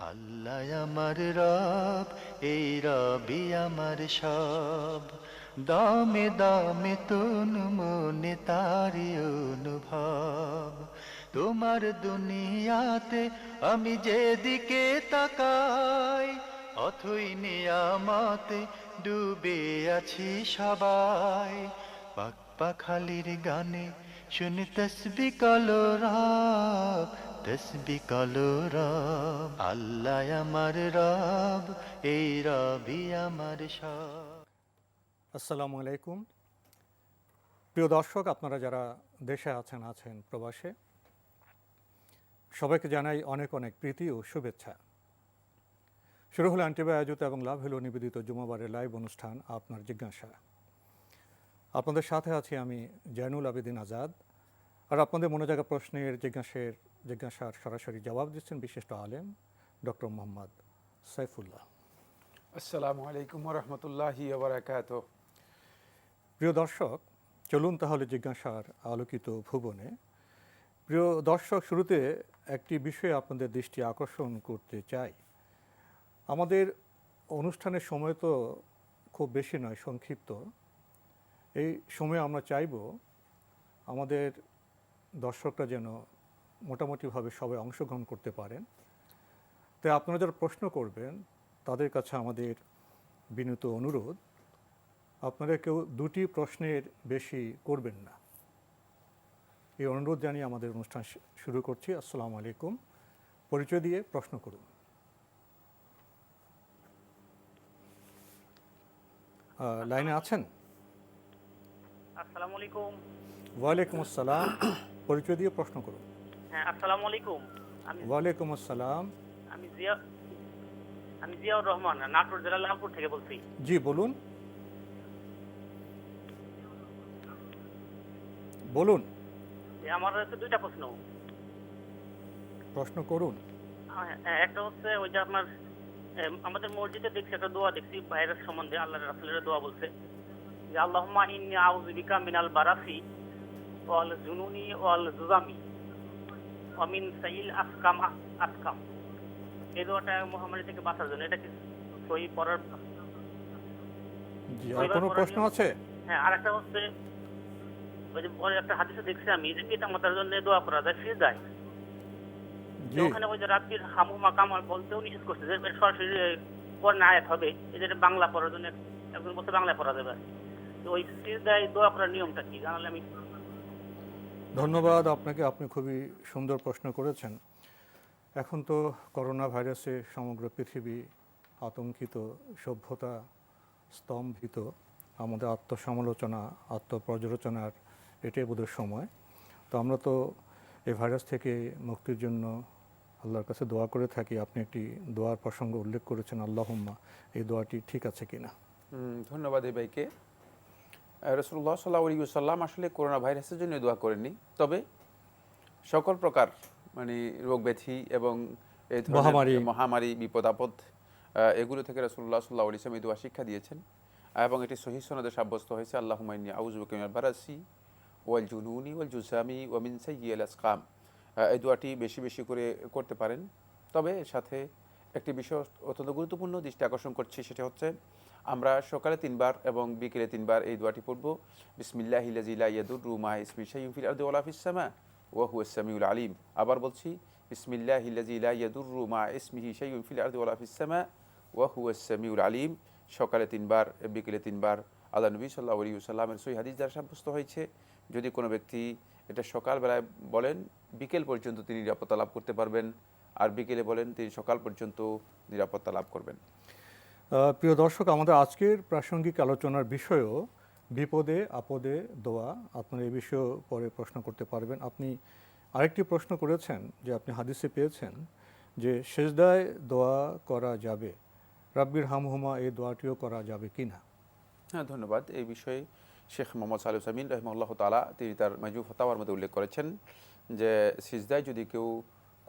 আল্লাহ আমার রব, এই রবি আমার সব। দামে দামে তন মনে তারি অনুভব। তোমার দুনিয়াতে আমি যেদিকে তাকাই, অথই নিয়ামতে ডুবে আছি সবাই। পাক পাখালির গানে শুনি তসবি কলরব, তসবি কলরব। আল্লাহ আমার রব, এই রবি আমার সব। আসসালামু আলাইকুম। প্রিয় দর্শক, আপনারা যারা দেশে আছেন প্রবাসে, সবাইকে জানাই অনেক অনেক প্রীতি ও শুভেচ্ছা। শুরু হলো অ্যান্টিবায় আয়োজিত এবং লাভ হলো নিবেদিত জুমাবারের লাইভ অনুষ্ঠান আপনার জিজ্ঞাসা। আপনাদের সাথে আছি আমি জয়নুল আবেদিন আজাদ। আর আপনাদের মনে জাগা প্রশ্নের জিজ্ঞাসার সরাসরি জবাব দিচ্ছেন বিশিষ্ট আলেম ডক্টর মোহাম্মদ সাইফুল্লাহ। আসসালামু আলাইকুম রহমতুল্লাহি ওয়া বারাকাতুহু। প্রিয় দর্শক, চলুন তাহলে জিজ্ঞাসার আলোকিত ভুবনে। প্রিয় দর্শক, শুরুতে একটি বিষয়ে আপনাদের দৃষ্টি আকর্ষণ করতে চাই। আমাদের অনুষ্ঠানের সময় তো খুব বেশি নয়, সংক্ষিপ্ত। এই সময়ে আমরা চাইব আমাদের দর্শকরা যেন মোটামুটিভাবে সবাই অংশগ্রহণ করতে পারেন। তাই আপনারা যারা প্রশ্ন করবেন তাদের কাছে আমাদের বিনীত অনুরোধ, আপনারা কেউ দুটি প্রশ্নের বেশি করবেন না। এই অনুরোধ জানিয়ে আমাদের অনুষ্ঠান শুরু করছি। আসসালামু আলাইকুম। পরিচয় দিয়ে প্রশ্ন করুন। লাইনে আছেন? আসসালামু আলাইকুম। ওয়ালাইকুম আসসালাম। পরিচয় দিয়ে প্রশ্ন করুন। হ্যাঁ, আসসালামু আলাইকুম। ওয়ালাইকুম আসসালাম। আমি জিয়াউর রহমান, নাটোর জেলা লালপুর থেকে বলছি। জি বলুন। বলুন, আমার হচ্ছে দুইটা প্রশ্ন। প্রশ্ন করুন। একটা হচ্ছে ওই যে আপনার আমাদের মসজিদে দেখছি একটা দোয়া দেখছি ভাইরাস সম্বন্ধে, আল্লাহর রাসূলের দোয়া বলছে যে আল্লাহুম্মা ইন্নী আউযু বিকা মিনাল বারাসি ওয়াল জুনুনি ওয়াল জুজামি ওয়া মিন সাইয়িল আসকাম। এই দোয়াটা মহামারী থেকে বাঁচার জন্য, এটা কি সহি পড়ার? জি, আর কোনো প্রশ্ন আছে? হ্যাঁ, আর একটা হচ্ছে ওই যে একটা হাদিসে দেখছি আমি যে পিতা মাতার জন্য দোয়া করা যায় সিজদায়। ওখানে ওই যে রাব্বির হামহুমা কামা বলতেও নিষেধ করছে, যে সরাসরি কোরআন আয়াত হবে, এটা বাংলা পড়ার জন্য একজন বলতে বাংলা পড়া যাবে। তো ওই সিজদায় দোয়া করার নিয়মটা কি জানালে আমি। ধন্যবাদ আপনাকে, আপনি খুবই সুন্দর প্রশ্ন করেছেন। এখন তো করোনা ভাইরাসে সমগ্র পৃথিবী আতঙ্কিত, সভ্যতা স্তম্ভিত। আমাদের আত্মসমালোচনা, আত্মপর্যালোচনার এটাই বোধহয় সময়। তো আমরা তো এই ভাইরাস থেকে মুক্তির জন্য আল্লাহর কাছে দোয়া করে থাকি। আপনি একটি দোয়ার প্রসঙ্গ উল্লেখ করেছেন, আল্লাহুম্মা। এই দোয়াটি ঠিক আছে কিনা? ধন্যবাদ এই ভাইকে। রাসূলুল্লাহ সাল্লাল্লাহু আলাইহি ওয়াসাল্লাম আসলে করোনা ভাইরাসের জন্য দোয়া করেননি, তবে সকল প্রকার রোগ ব্যাধি এবং এই ধরনের মহামারী বিপদ আপদ এগুলো থেকে রাসূলুল্লাহ সাল্লাল্লাহু আলাইহি ওয়াসাল্লাম এই দোয়া শিক্ষা দিয়েছেন এবং এটি সহিহ সনদে সাব্যস্ত হয়েছে। আল্লাহুম্মা ইন্নী আউযু বিকা মিনাল বারাসি ওয়াল জুনুনি ওয়াল জুজামি ওয়া মিন সাইয়্যিল আসকাম। এই দোয়াটি বেশি বেশি করে করতে পারেন। তবে এর সাথে একটি বিষয় অত্যন্ত গুরুত্বপূর্ণ দৃষ্টি আকর্ষণ করছি, সেটা হচ্ছে আমরা সকালে 3 বার এবং বিকেলে 3 বার এই দোয়াটি পড়ব। বিসমিল্লাহিল্লাযী লা ইয়াদুররু মা ইসমিহি শাইউন ফিল আরদি ওয়ালা ফিস সামা ওয়া হুয়াস সামিউল আলিম। আবার বলছি, বিসমিল্লাহিল্লাযী লা ইয়াদুররু মা ইসমিহি শাইউন ফিল আরদি ওয়ালা ফিস সামা ওয়া হুয়াস সামিউল আলিম। সকালে 3 বার, বিকেলে 3 বার। আল্লাহ নবী সাল্লাল্লাহু আলাইহি ওয়াসাল্লামের সহিহ হাদিস দ্বারা সাব্যস্ত হয়েছে, যদি কোনো ব্যক্তি এটা সকালবেলায় বলেন বিকেল পর্যন্ত তিনি নিরাপত্তা লাভ করতে পারবেন, আর বিকেলে বলেন তিনি সকাল পর্যন্ত নিরাপত্তা লাভ করবেন। প্রিয় দর্শক, আমাদের আজকের প্রাসঙ্গিক আলোচনার বিষয়ও বিপদে আপদে দোয়া। আপনারা এই বিষয়েও পরে প্রশ্ন করতে পারবেন। আপনি আরেকটি প্রশ্ন করেছেন যে আপনি হাদিসে পেয়েছেন যে সেজদায় দোয়া করা যাবে, রাব্বির হামহুমা, এই দোয়াটিও করা যাবে কি না? হ্যাঁ, ধন্যবাদ। এই বিষয়ে শেখ মোহাম্মদ সালেহ সামিন রহমাহুল্লাহ তাআলা তিনি তার মাজমু ফাতাওয়ার মধ্যে উল্লেখ করেছেন যে সিজদায় যদি কেউ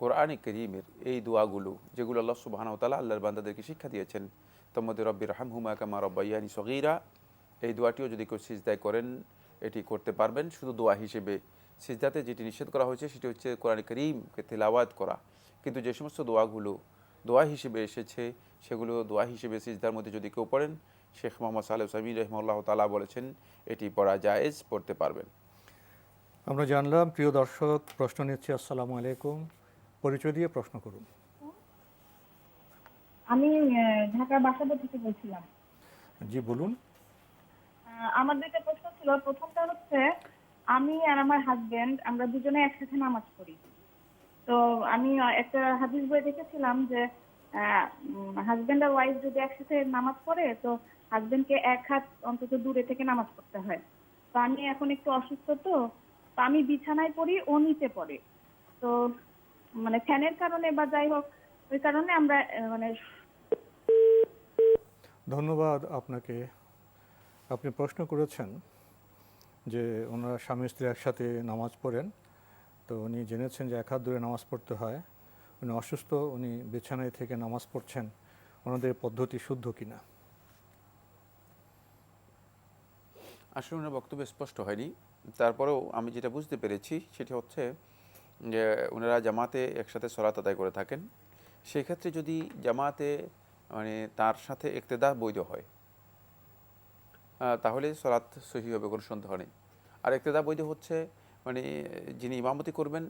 কোরআনে কারীমের এই দোয়াগুলো, যেগুলো আল্লাহ সুবহানাহু ওয়া তাআলা আল্লাহর বান্দাদেরকে শিক্ষা দিয়েছেন, তার মধ্যে রব্বির হামহুমা কামা রাব্বায়ানি সগীরা, এই দোয়াটিও যদি কেউ সিজদায় করেন এটি করতে পারবেন শুধু দোয়া হিসেবে। সিজদাতে যেটি নিষেধ করা হয়েছে সেটি হচ্ছে কোরআনে কারীমকে তিলাওয়াত করা। কিন্তু যে সমস্ত দোয়াগুলো দোয়া হিসেবে এসেছে সেগুলো দোয়া হিসেবে সিজদার মধ্যে যদি কেউ পড়েন, শেখ মোহাম্মদ সালেহ সামিন রহমাল্লাহ তাআলা বলেছেন এটি পড়া জায়েজ, পড়তে পারবেন। আমরা জানলাম। প্রিয় দর্শক, প্রশ্ন নিচ্ছি। আসসালামু আলাইকুম, পরিচয় দিয়ে প্রশ্ন করুন। আমি ঢাকার বাসাবো থেকে বলছিলাম। জি বলুন। আমার দুইটা প্রশ্ন ছিল। প্রথমটা হচ্ছে, আমি আর আমার হাজবেন্ড আমরা দুজনে একসাথে নামাজ পড়ি। তো আমি একটা হাদিস বই দেখেছিলাম যে হাজবেন্ড আর ওয়াইফ যদি একসাথে নামাজ পড়ে তো হাজবেন্ডকে এক হাত অন্তত দূরে থেকে নামাজ পড়তে হয়। তো আমি এখন একটু অসুস্থ, তো আমি বিছানায় পড়ি, ও নিচে পড়ে। তো মানে ফ্যানের কারণে বা যাই হোক ওই কারণে আমরা মানে ধন্যবাদ আপনাকে। আপনি প্রশ্ন করেছেন যে ওনারা স্বামী স্ত্রী একসাথে নামাজ পড়েন, তো উনি জেনেছেন যে এক হাত দূরে নামাজ পড়তে হয়। উনি অসুস্থ, উনি বিছানায় থেকে নামাজ পড়ছেন, ওনাদের পদ্ধতি শুদ্ধ কিনা? আসলে ওনার বক্তব্য স্পষ্ট হয়নি, তারপরেও আমি যেটা বুঝতে পেরেছি সেটা হচ্ছে যে ওনারা জামাতে একসাথে সলাত আদায় করে থাকেন। সেই ক্ষেত্রে যদি জামাতে মানে তার সাথে ইক্তেদা বৈধ হয় তাহলে সলাৎ সহি হবে, কোনো সন্দেহ নেই। আর ইক্তেদা বৈধ হচ্ছে মানে যিনি ইমামতি করবেন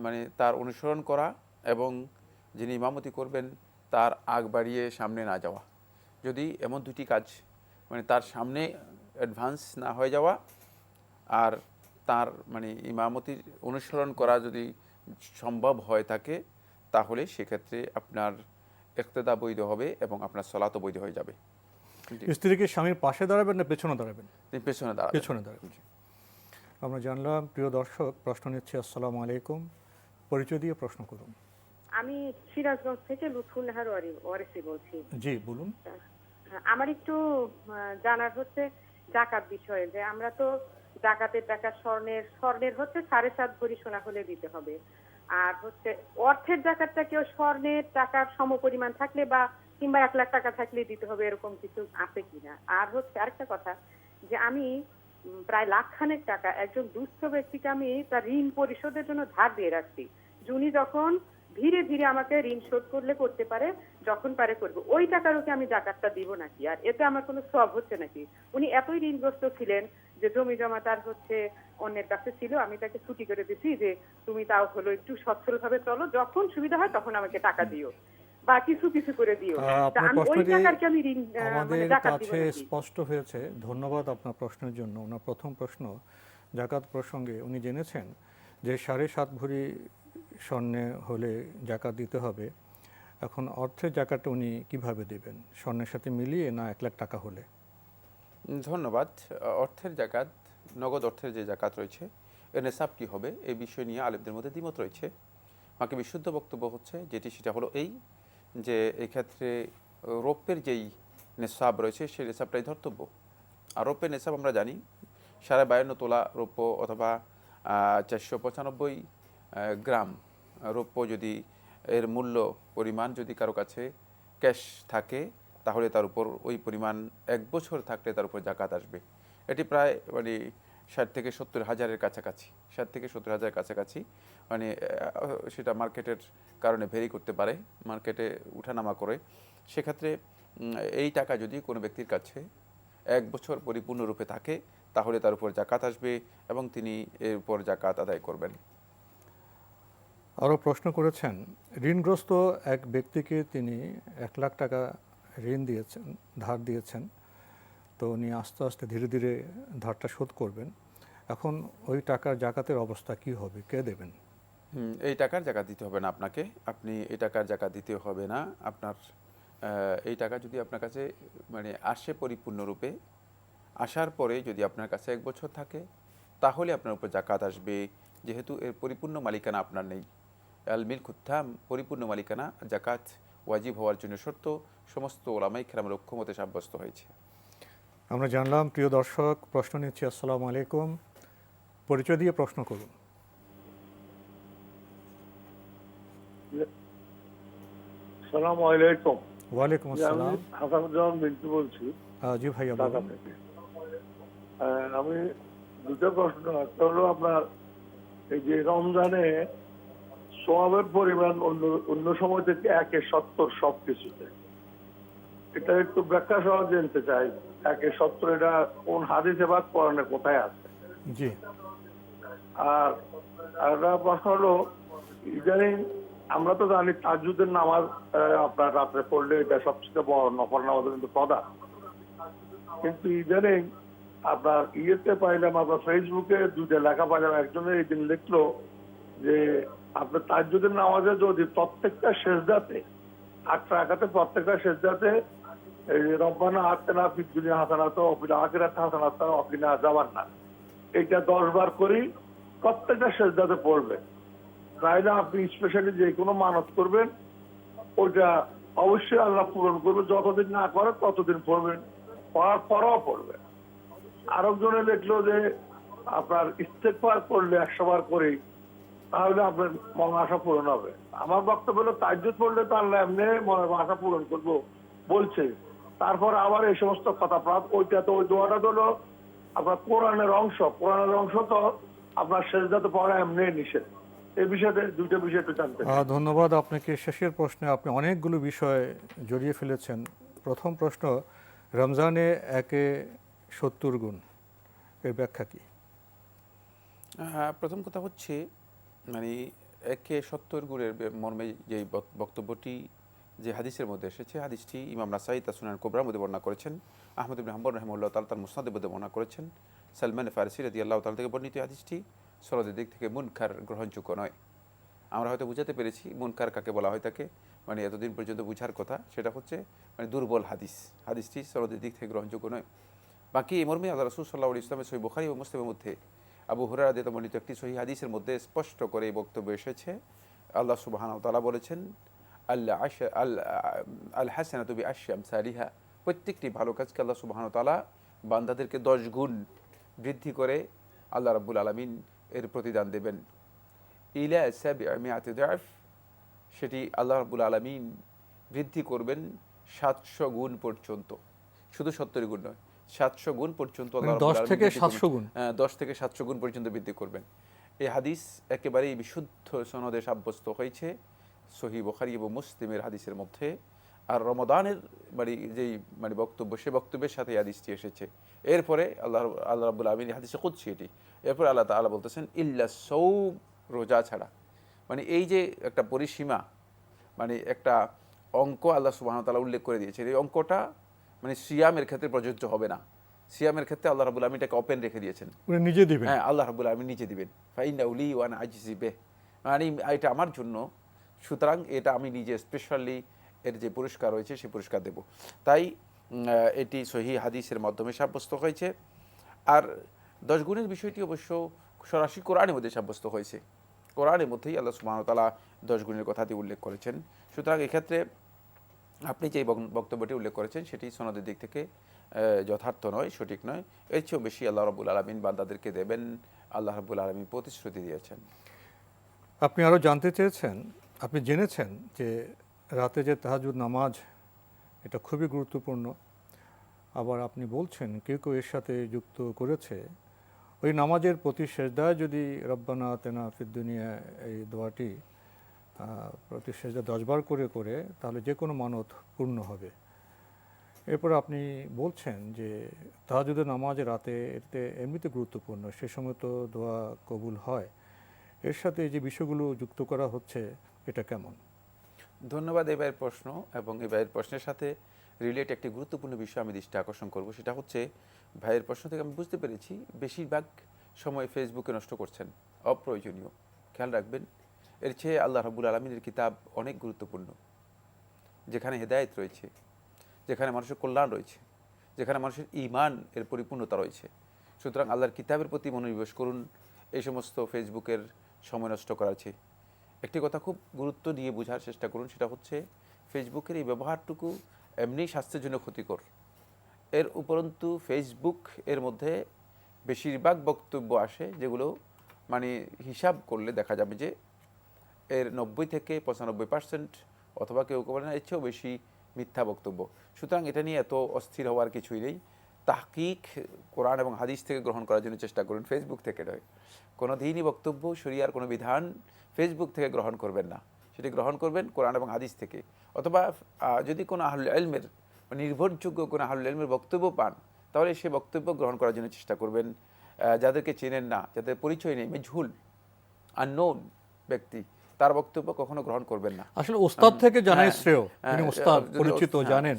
মানে তার অনুসরণ করা, এবং যিনি ইমামতি করবেন তার আগ বাড়িয়ে সামনে না যাওয়া। যদি এমন দুটি কাজ মানে তার সামনে অ্যাডভান্স না হয়ে যাওয়া আর তার মানে ইমামতির অনুসরণ করা যদি সম্ভব হয়ে থাকে তাহলে সেক্ষেত্রে আপনার ইক্তেদা বৈধ হবে এবং আপনার সলাতও বৈধ হয়ে যাবে। স্ত্রীকে স্বামীর পাশে দাঁড়াবেন না পেছনে দাঁড়াবেন? তিনি পেছনে দাঁড়াবেন। পেছনে দাঁড়াবেন। আমরা জানলাম। প্রিয় দর্শক, প্রশ্ন নিচ্ছি। আসসালামু আলাইকুম, পরিচয় দিয়ে প্রশ্ন করুন। আমি সিরাজগঞ্জ থেকে লুৎফুল নাহার ওয়ারিসি বলছি। জি বলুন। আমার একটু জানার হচ্ছে জাকাত বিষয়ে, যে আমরা তো জাকাতের টাকা স্বর্ণের হচ্ছে 7.5 ভরি সোনা হলে দিতে হবে, আর হচ্ছে অর্থের জাকাতটা কেউ স্বর্ণের টাকার সমপরিমাণ থাকলে বা কিংবা 1 লাখ টাকা থাকলে দিতে হবে, এরকম কিছু আছে কিনা? আর হচ্ছে আরেকটা কথা, যে আমি প্রায় লাখখানেক টাকা একজন দুস্থ ব্যক্তিকে আমি তার ঋণ পরিশোধের জন্য ধার দিয়ে রাখছি। উনি যখন ধীরে ধীরে আমাকে ঋণ শোধ করলে করতে পারে, যখন পারে করবে, ওই টাকারও কি আমি জাকাতটা দিব নাকি? আর এতে আমার কোনো সব হচ্ছে নাকি? উনি এতই ঋণগ্রস্ত ছিলেন যে জমি জমা তার হচ্ছে অন্যের কাছে ছিল, আমি তাকে ছুটি করে দিছি যে তুমি তাও হলো একটু সচ্ছল ভাবে চলো, যখন সুবিধা হয় তখন আমাকে টাকা দিও বা কিছু কিছু করে দিও। আপনার আমি ওই প্রশ্নটি টাকার কি আমি ঋণ আমাদের জাকাত দিব কাছে নাকি? স্পষ্ট হয়েছে। ধন্যবাদ আপনার প্রশ্নের জন্য। ওনার প্রথম প্রশ্ন জাকাত প্রসঙ্গে উনি জেনেছেন যে 7.5 ভরি স্বর্ণে হলে জাকাত দিতে হবে। এখন অর্থের জাকাতটা উনি কিভাবে দেবেন, স্বর্ণের সাথে মিলিয়ে না 1 লাখ টাকা হলে? ধন্যবাদ। অর্থের জাকাত, নগদ অর্থের যে জাকাত রয়েছে এর নেশাব কী হবে এই বিষয় নিয়ে আলেমদের মধ্যে দ্বিমত রয়েছে। বাকি বিশুদ্ধ বক্তব্য হচ্ছে যেটি, সেটা হলো এই যে এই ক্ষেত্রে রৌপ্যের যেই নেশাব রয়েছে সেই নেশাবটাই ধর্তব্য। আর রৌপ্যের নেশাব আমরা জানি 52.5 তোলা রৌপ্য অথবা 495 গ্রাম রৌপ্য। যদি এর মূল্য পরিমাণ যদি কারো কাছে ক্যাশ থাকে তাহলে তার উপর ওই পরিমাণ 1 বছর থাকলে তার উপর জাকাত আসবে। এটি প্রায় মানে 60 থেকে 70 হাজারের কাছাকাছি, 60 থেকে 70 হাজারের কাছাকাছি। মানে সেটা মার্কেটের কারণে ভেরি করতে পারে, মার্কেটে উঠানামা করে। সেক্ষেত্রে এই টাকা যদি কোনো ব্যক্তির কাছে 1 বছর পরিপূর্ণরূপে থাকে তাহলে তার উপর জাকাত আসবে এবং তিনি এর উপর জাকাত আদায় করবেন। আরও প্রশ্ন করেছেন, ঋণগ্রস্ত এক ব্যক্তিকে তিনি 1 লাখ টাকা ঋণ দিয়েছেন, ধার দিয়েছেন। তো উনি আস্তে আস্তে ধীরে ধীরে ধারটা শোধ করবেন। এখন ওই টাকার জাকাতের অবস্থা কি হবে, কে দেবেন? এই টাকার জাকাত দিতে হবে না আপনাকে, আপনি এই টাকার জাকাত দিতে হবে না। আপনার এই টাকা যদি আপনার কাছে মানে আসে পরিপূর্ণরূপে, আসার পরে যদি আপনার কাছে 1 বছর থাকে তাহলে আপনার উপর জাকাত আসবে, যেহেতু এর পরিপূর্ণ মালিকানা আপনার নেই। আল মিলকুত তাম, পরিপূর্ণ মালিকানা, জাকাত ওয়াজিব হওয়ার জন্য শর্ত সমস্ত ওলামায়ে কেরামের ঐক্যমতে সাব্যস্ত হয়েছে। আমরা জানলাম। প্রিয় দর্শক, প্রশ্ন নিচ্ছি। আসসালামু আলাইকুম, পরিচয় দিয়ে প্রশ্ন করুন। আসসালামু আলাইকুম। ওয়ালাইকুম আসসালাম। আমি হাসানুজ্জামান বিন্টু বলছি জি ভাইয়া ঢাকা বলুন। থেকে। আমি দুটো প্রশ্ন। একটা হলো আপনার এই যে রমজানে সোয়াবের পরিমাণ অন্য অন্য সময় থেকে 1/70 সবকিছুতে। এটা একটু ব্যাখ্যা সহ জানতে চাই, 1/70 এটা কোন হাদিসে বা কোরআনে কোথায় আছে? জি। আর একটা প্রশ্ন হলো, ইদানিং আমরা তো জানি তাহাজ্জুদের নামাজ আপনার রাত্রে পড়লে এটা সবচেয়ে বড় নফল নামাজের কিন্তু প্রধান। কিন্তু ইদানিং আপনার ইয়েতে পাইলাম, আপনার ফেসবুকে দুইটা লেখা পাইলাম, একজনের এই দিন লিখলো যে আপনার তাহাজ্জুদের নামাজে যদি প্রত্যেকটা সেজদাতে 8 রাকাতে প্রত্যেকটা সেজদাতে এই রব্বানা আতিনা ফিদ দুনিয়া হাসানাতাও ওয়া ফিল আখিরাতি হাসানাতাও ওয়া কিনা আযাবান্নার, এটা 10 বার করি প্রত্যেকটা সেজদাতে পড়বে। তাইলে আপনি স্পেশালি যে কোনো মানত করবেন ওইটা অবশ্যই আল্লাহ পূরণ করবে, যতদিন না করে ততদিন পড়বেন, পড়ার পরও পড়বেন। আরেকজনে লিখলো যে আপনার ইস্তেগফার করলে 100 বার করি তাহলে আপনার মনের আশা পূরণ হবে। আমার বক্তব্য হলো তাহাজ্জুদ পড়লে তো আল্লাহ এমনি মনের আশা পূরণ করবো বলছে। তারপর আবার এই সমস্ত কথা ওইটা তো ওই দোয়াটা তো হলো আপনার কোরআনের অংশ, কোরআনের অংশ তো আপনার সেজদাতে পড়া এমনি নিষেধ। এই বিষয়তে দুইটা বিষয় একটু জানতে চাই। ধন্যবাদ আপনাকে। শেষের প্রশ্নে আপনি অনেকগুলো বিষয় জড়িয়ে ফেলেছেন। প্রথম প্রশ্ন, রমজানে 1/70 গুণ, এর ব্যাখ্যা কি? প্রথম কথা হচ্ছে মানে 1/70 গুণের মর্মে যে বক্তব্যটি যে হাদিসের মধ্যে এসেছে, হাদিসটি ইমাম নাসাই তার সুনান কুবরার মধ্যে বর্ণনা করেছেন, আহমদ ইবনে হাম্বল রাহিমাহুল্লাহ তাআলা তার মুসনাদের মধ্যে বর্ণনা করেছেন, সালমান ফারসি রাদিয়াল্লাহু তাআলা থেকে বর্ণিত হাদিসটি সনদের দিক থেকে মুনকার, গ্রহণযোগ্য নয়। আমরা হয়তো বুঝাতে পেরেছি মুনকার কাকে বলা হয় থাকে, মানে এতদিন পর্যন্ত বুঝার কথা সেটা হচ্ছে মানে দুর্বল হাদিস, হাদিসটি সনদের দিক থেকে গ্রহণযোগ্য নয়। বাকি এই মর্মে আল্লাহ রাসূল সাল্লাল্লাহু আলাইহি ওয়াসাল্লামের সহিহ বুখারী ও মুসলিমের মধ্যে আবু হুরায়রা রাদিয়াল্লাহু বর্ণিত একটি সহিহ হাদিসের মধ্যে স্পষ্ট করে এই বক্তব্য এসেছে। আল্লাহ সুবহানাহু ওয়া তাআলা বলেছেন, আল হাসানাতু বিআশরি আমসালিহা, প্রত্যেকটি ভালো কাজকে আল্লাহ সুবহানাহু ওয়া তাআলা বান্দাদেরকে 10 গুণ বৃদ্ধি করে আল্লাহ রাব্বুল আলামিন এর প্রতিদান দেবেন। ইলা সাবঈমিআতি দাফ, সেটি আল্লাহ রাব্বুল আলামিন বৃদ্ধি করবেন 700 গুণ পর্যন্ত, শুধু 70 গুণ নয়, 700 গুণ পর্যন্ত আল্লাহ রাব্বুল আলামিন 10 থেকে 700 গুণ, 10 থেকে 700 গুণ পর্যন্ত বৃদ্ধি করবেন। এই হাদিস একেবারেই বিশুদ্ধ সনদে সাব্যস্ত হয়েছে সহিহ বুখারী এবং মুসলিমের হাদিসের মধ্যে। আর রমাদানের মানে যেই মানে বক্তব্য, সে বক্তব্যের সাথে এই হাদিসটি এসেছে। এরপরে আল্লাহ রাব্বুল আলামিন হাদিসে কুদসি এটি, এরপরে আল্লাহ তাআলা বলতেছেন ইল্লা সাওম, রোজা ছাড়া। মানে এই যে একটা পরিসীমা, মানে একটা অঙ্ক আল্লাহ সুবহানাহু ওয়া তাআলা উল্লেখ করে দিয়েছেন, এই অঙ্কটা মানে সিয়ামের ক্ষেত্রে প্রযোজ্য হবে না। সিয়ামের ক্ষেত্রে আল্লাহ রাব্বুল আলামিন এটাকে ওপেন রেখে দিয়েছেন, উনি নিজে দিবেন। হ্যাঁ, আল্লাহ রাব্বুল আলামিন নিজে দিবেন। ফাইন্নাহু লি ওয়া আনা আজজি বিহ, মানে এটা আমার জন্য, সুতরাং এটা আমি নিজে স্পেশালি এর যে পুরস্কার রয়েছে সেই পুরস্কার দেব। তাই এটি সহিহ হাদিসের মাধ্যমে সাব্যস্ত হয়েছে। আর 10 গুণের বিষয়টি অবশ্য সরাসরি কোরআনের মধ্যে সাব্যস্ত হয়েছে, কোরআনের মধ্যেই আল্লাহ সুবহানাহু ওয়া তাআলা 10 গুণের কথাটি উল্লেখ করেছেন। সুতরাং এক্ষেত্রে আপনি যে বক্তব্যটি উল্লেখ করেছেন সেটি সনদের দিক থেকে যথার্থ নয়, সঠিক নয়। এর চেয়েও বেশি আল্লাহ রাব্বুল আলামিন বান্দাদেরকে দেবেন, আল্লাহ রাব্বুল আলামিন প্রতিশ্রুতি দিয়েছেন। আপনি আরও জানতে চেয়েছেন, আপনি জেনেছেন যে রাতে যে তাহাজ্জুদ নামাজ, এটা খুবই গুরুত্বপূর্ণ। আবার আপনি বলছেন কেউ কেউ এর সাথে যুক্ত করেছে ওই নামাজের প্রতি সেজদায় যদি রব্বানা আতিনা ফিদ দুনিয়া এই দোয়াটি প্রতি সেজদা 10 বার করে করে তাহলে যে কোনো মানত পূর্ণ হবে। এরপর আপনি বলছেন যে তাহাজ্জুদের নামাজ রাতে এতে এমনিতে গুরুত্বপূর্ণ, সে সময় তো দোয়া কবুল হয়, এর সাথে যে বিষয়গুলো যুক্ত করা হচ্ছে এটা কেমন? ধন্যবাদ এই ভাইয়ের প্রশ্ন, এবং এই ভাইয়ের প্রশ্নের সাথে রিলেট একটি গুরুত্বপূর্ণ বিষয় আমি দৃষ্টি আকর্ষণ করব। সেটা হচ্ছে, ভাইয়ের প্রশ্ন থেকে আমি বুঝতে পেরেছি বেশিরভাগ সময় ফেসবুকে নষ্ট করছেন, অপ্রয়োজনীয়। খেয়াল রাখবেন, এর চেয়ে আল্লাহ রাব্বুল আলামিনের কিতাব অনেক গুরুত্বপূর্ণ, যেখানে হেদায়েত রয়েছে, যেখানে মানুষের কল্যাণ রয়েছে, যেখানে মানুষের ঈমান এর পরিপূর্ণতা রয়েছে। সুতরাং আল্লাহর কিতাবের প্রতি মনোনিবেশ করুন, এই সমস্ত ফেসবুকের সময় নষ্ট করার চেয়ে। একটি কথা খুব গুরুত্ব দিয়ে বোঝার চেষ্টা করুন, সেটা হচ্ছে ফেসবুকের এই ব্যবহারটুকু এমনি স্বাস্থ্যের জন্য ক্ষতিকর। এর উপরন্তু ফেসবুক এর মধ্যে বেশিরভাগ বক্তব্য আসে যেগুলো মানে হিসাব করলে দেখা যাবে যে এর 90 থেকে 95% অথবা কেউ কেউ বলেন এর চেয়েও বেশি মিথ্যা বক্তব্য। সুতরাং এটা নিয়ে এত অস্থির হওয়ার কিছুই নেই। তাহকিক কোরআন এবং হাদিস থেকে গ্রহণ করার জন্য চেষ্টা করুন, ফেসবুক থেকে নয়। কোনো দিনই বক্তব্য, শরিয়ার কোনো বিধান ফেসবুক থেকে গ্রহণ করবেন না, সেটি গ্রহণ করবেন কোরআন এবং হাদিস থেকে। অথবা যদি কোনো আহলুল ইলমের, নির্ভরযোগ্য কোনো আহলুল ইলমের বক্তব্য পান, তাহলে সে বক্তব্য গ্রহণ করার জন্য চেষ্টা করবেন। যাদেরকে চেনেন না, যাদের পরিচয় নেই, মেজহুল, আননোন ব্যক্তি, তার বক্তব্য কখনো গ্রহণ করবেন না। আসলে ওস্তাদ থেকে জানাই শ্রেয়, তিনি ওস্তাদ, পরিচিত, জানেন।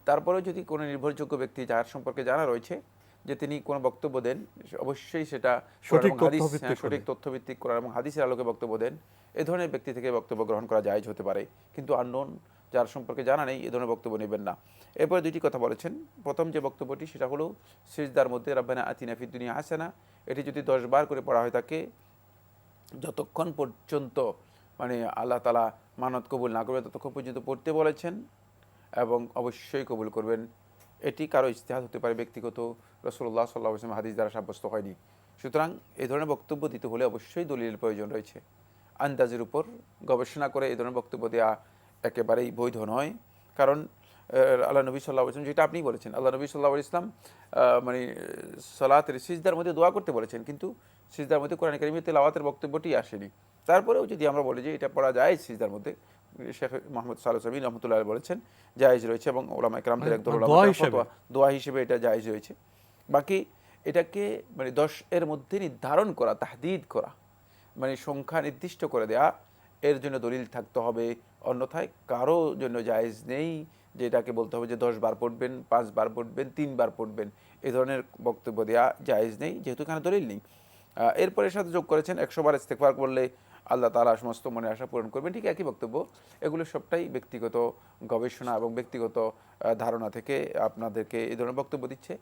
তারপরেও যদি কোনো নির্ভরযোগ্য ব্যক্তি যার সম্পর্কে জানা রয়েছে যে তিনি কোনো বক্তব্য দেন, অবশ্যই সেটা সঠিক সঠিক তথ্যভিত্তিক কোরআন এবং হাদিসের আলোকে বক্তব্য দেন, এ ধরনের ব্যক্তি থেকে বক্তব্য গ্রহণ করা জায়েজ হতে পারে। কিন্তু আননোন, যার সম্পর্কে জানা নেই, এ ধরনের বক্তব্য নেবেন না। এরপরে দুইটি কথা বলেছেন। প্রথম যে বক্তব্যটি সেটা হলো সিজদার মধ্যে রাব্বানা আতিনা ফিদ দুনিয়া হাসানা, এটি যদি 10 বার করে পড়া হয় থাকে, যতক্ষণ পর্যন্ত মানে আল্লাহ তাআলা মানত কবুল না করবে ততক্ষণ পর্যন্ত পড়তে বলেছেন, এবং অবশ্যই কবুল করবেন। এটি কারো ইজতিহাদ হতে পারে, ব্যক্তিগত, রাসূলুল্লাহ সাল্লাল্লাহু আলাইহি ওয়াসাল্লাম হাদিস দ্বারা সাব্যস্ত হয়নি। সুতরাং এই ধরনের বক্তব্য দিতে হলে অবশ্যই দলিলের প্রয়োজন রয়েছে। আন্দাজের উপর গবেষণা করে এই ধরনের বক্তব্য দেওয়া একেবারেই বৈধ নয়। কারণ আল্লাহ নবী সাল্লাল্লাহু আলাইহি ওয়াসাল্লাম, যেটা আপনি বলেছেন, আল্লাহ নবী সাল্লাল্লাহু আলাইহি ওয়াসাল্লাম মানে সালাতের সিজদার মধ্যে দোয়া করতে বলেছেন, কিন্তু সিজদার মধ্যে কোরআন কারীমের তেলাওয়াতের বক্তব্যটি আসেনি। তারপরেও যদি আমরা বলি যে এটা পড়া যায় সিজদার মধ্যে, শেখ মোহাম্মদ সালেহ সাবিন রহমতুল্লাহ বলেছেন জায়েজ রয়েছে, এবং ওলামা ইকরামদের একদল দোয়া হিসেবে এটা জায়েজ রয়েছে। বাকি এটাকে মানে 10 এর মধ্যে নির্ধারণ করা, তাহদিদ করা, মানে সংখ্যা নির্দিষ্ট করে দেয়া, এর জন্য দলিল থাকতে হবে। অন্যথায় কারো জন্য জায়েজ নেই যে এটাকে বলতে হবে যে 10 বার পড়বেন, 5 বার পড়বেন, 3 বার পড়বেন, এই ধরনের বক্তব্য দেওয়া জায়েজ নেই, যেহেতু এখানে দলিল নেই। এরপরে সাথে যোগ করেছেন 100 বার ইস্তেগফার করলে আল্লাহ তাআলা সমস্ত মনের আশা পূরণ করবেন। ঠিক একই বক্তব্য। এগুলো সবটাই ব্যক্তিগত গবেষণা এবং ব্যক্তিগত ধারণা থেকে আপনাদেরকে এই ধরনের বক্তব্য দিচ্ছে।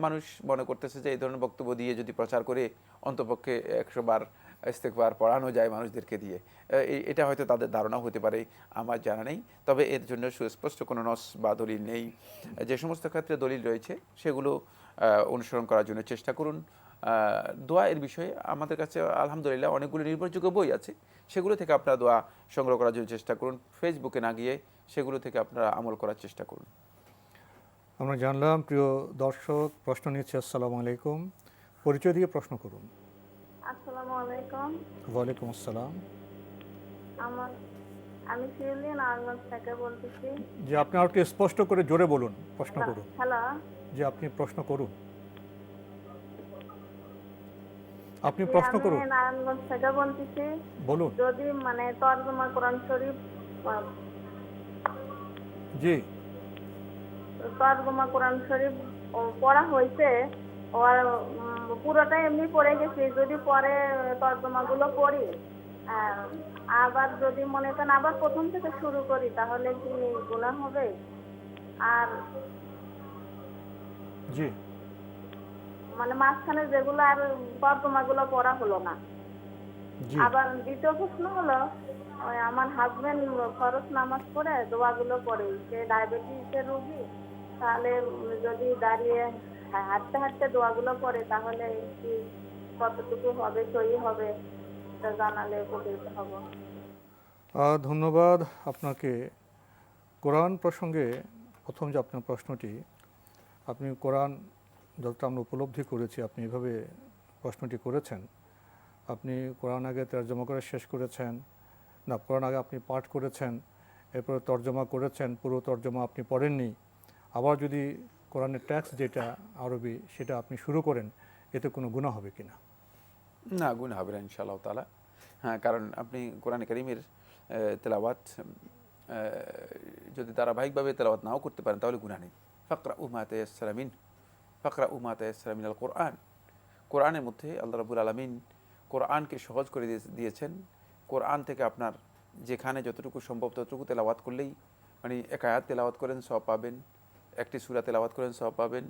মানুষ মনে করতেছে যে এই ধরনের বক্তব্য দিয়ে যদি প্রচার করে অন্তপক্ষে 100 বার ইস্তেগফার পড়ানো যায় মানুষদেরকে দিয়ে, এটা হয়তো তাদের ধারণা হতে পারে, আমার জানা নেই। তবে এর জন্য সুস্পষ্ট কোনো নস বা দলিল নেই। যে সমস্ত ক্ষেত্রে দলিল রয়েছে সেগুলো অনুসরণ করার জন্য চেষ্টা করুন। দোয়া এর বিষয়ে আমাদের কাছে আলহামদুলিল্লাহ অনেকগুলো নির্ভরযোগ্য বই আছে, সেগুলো থেকে আপনারা দোয়া সংগ্রহ করার জন্য চেষ্টা করুন। ফেসবুকে না গিয়ে সেগুলো থেকে আপনারা আমল করার চেষ্টা করুন। আমরা জানলাম। প্রিয় দর্শক প্রশ্ন নিচ্ছে। আসসালামু আলাইকুম, পরিচয় দিয়ে প্রশ্ন করুন। আসসালামু আলাইকুম। ওয়ালাইকুম আসসালাম। আমি শিউলি নারায়ণগঞ্জ থেকে বলতেছি। যে আপনি আর একটু স্পষ্ট করে জোরে বলুন, প্রশ্ন করুন। হ্যালো, যে আপনি প্রশ্ন করুন, আপনি প্রশ্ন করুন। আমি নারায়ণগঞ্জ থেকে বলতেছি। বলুন। যদি মানে তরজমা কোরআন শরীফ, জি, তরজমা কোরআন শরীফ পড়া হয়েছে, আর পুরোটাই এমনি পড়ে গেছি, যদি পরে তরজমাগুলো পড়ি, আবার যদি মনে করেন আবার প্রথম থেকে শুরু করি, তাহলে কি গুনাহ হবে? আর জি, মানে মাঝখানে যেগুলো আর তর্জমাগুলো পড়া হলো না। জি। আবার দ্বিতীয় প্রশ্ন হলো, ওই আমার হাজবেন্ড ফরজ নামাজ পড়ে দোয়াগুলো পড়ে, সে ডায়াবেটিসের রোগী, তাহলে যদি দাঁড়িয়ে হাঁটতে হাঁটতে দোয়াগুলো পড়ে তাহলে কি কতটুকু হবে, সহি হবে, তা জানালে উপকৃত হব। ধন্যবাদ আপনাকে। কোরআন প্রসঙ্গে প্রথম যে আপনার প্রশ্নটি, আপনি কোরআন যতটা আমরা উপলব্ধি করেছি আপনি এভাবে প্রশ্নটি করেছেন। আপনি কোরআন আগে তর্জমা করে শেষ করেছেন না, কোরআন আগে আপনি পাঠ করেছেন, এরপরে তর্জমা করেছেন, পুরো তর্জমা আপনি পড়েননি, আবার যদি কোরআনের টেক্সট যেটা আরবি সেটা আপনি শুরু করেন, এতে কোনো গুনাহ হবে কিনা? না, গুনাহ হবে না ইনশাআল্লাহ তাআলা। হ্যাঁ, কারণ আপনি কোরআন কারীমের তেলাওয়াত যদি ধারাবাহিকভাবে তেলাওয়াত নাও করতে পারেন তাহলে গুনাহ নেই। ফাকরাউ মা তায়াসসারা মিন, ফাকরাউ মা তায়াসসারা মিনাল কোরআন। কোরআনের মধ্যে আল্লাহ রাব্বুল আলামিন কোরআনকে সহজ করে দিয়েছেন। কোরআন থেকে আপনার যেখানে যতটুকু সম্ভব ততটুকু তেলাওয়াত করলেই, মানে এক আয়াত তেলাওয়াত করেন সওয়াব পাবেন, একটি সূরা তেলাওয়াত করেন সওয়াব পাবেন,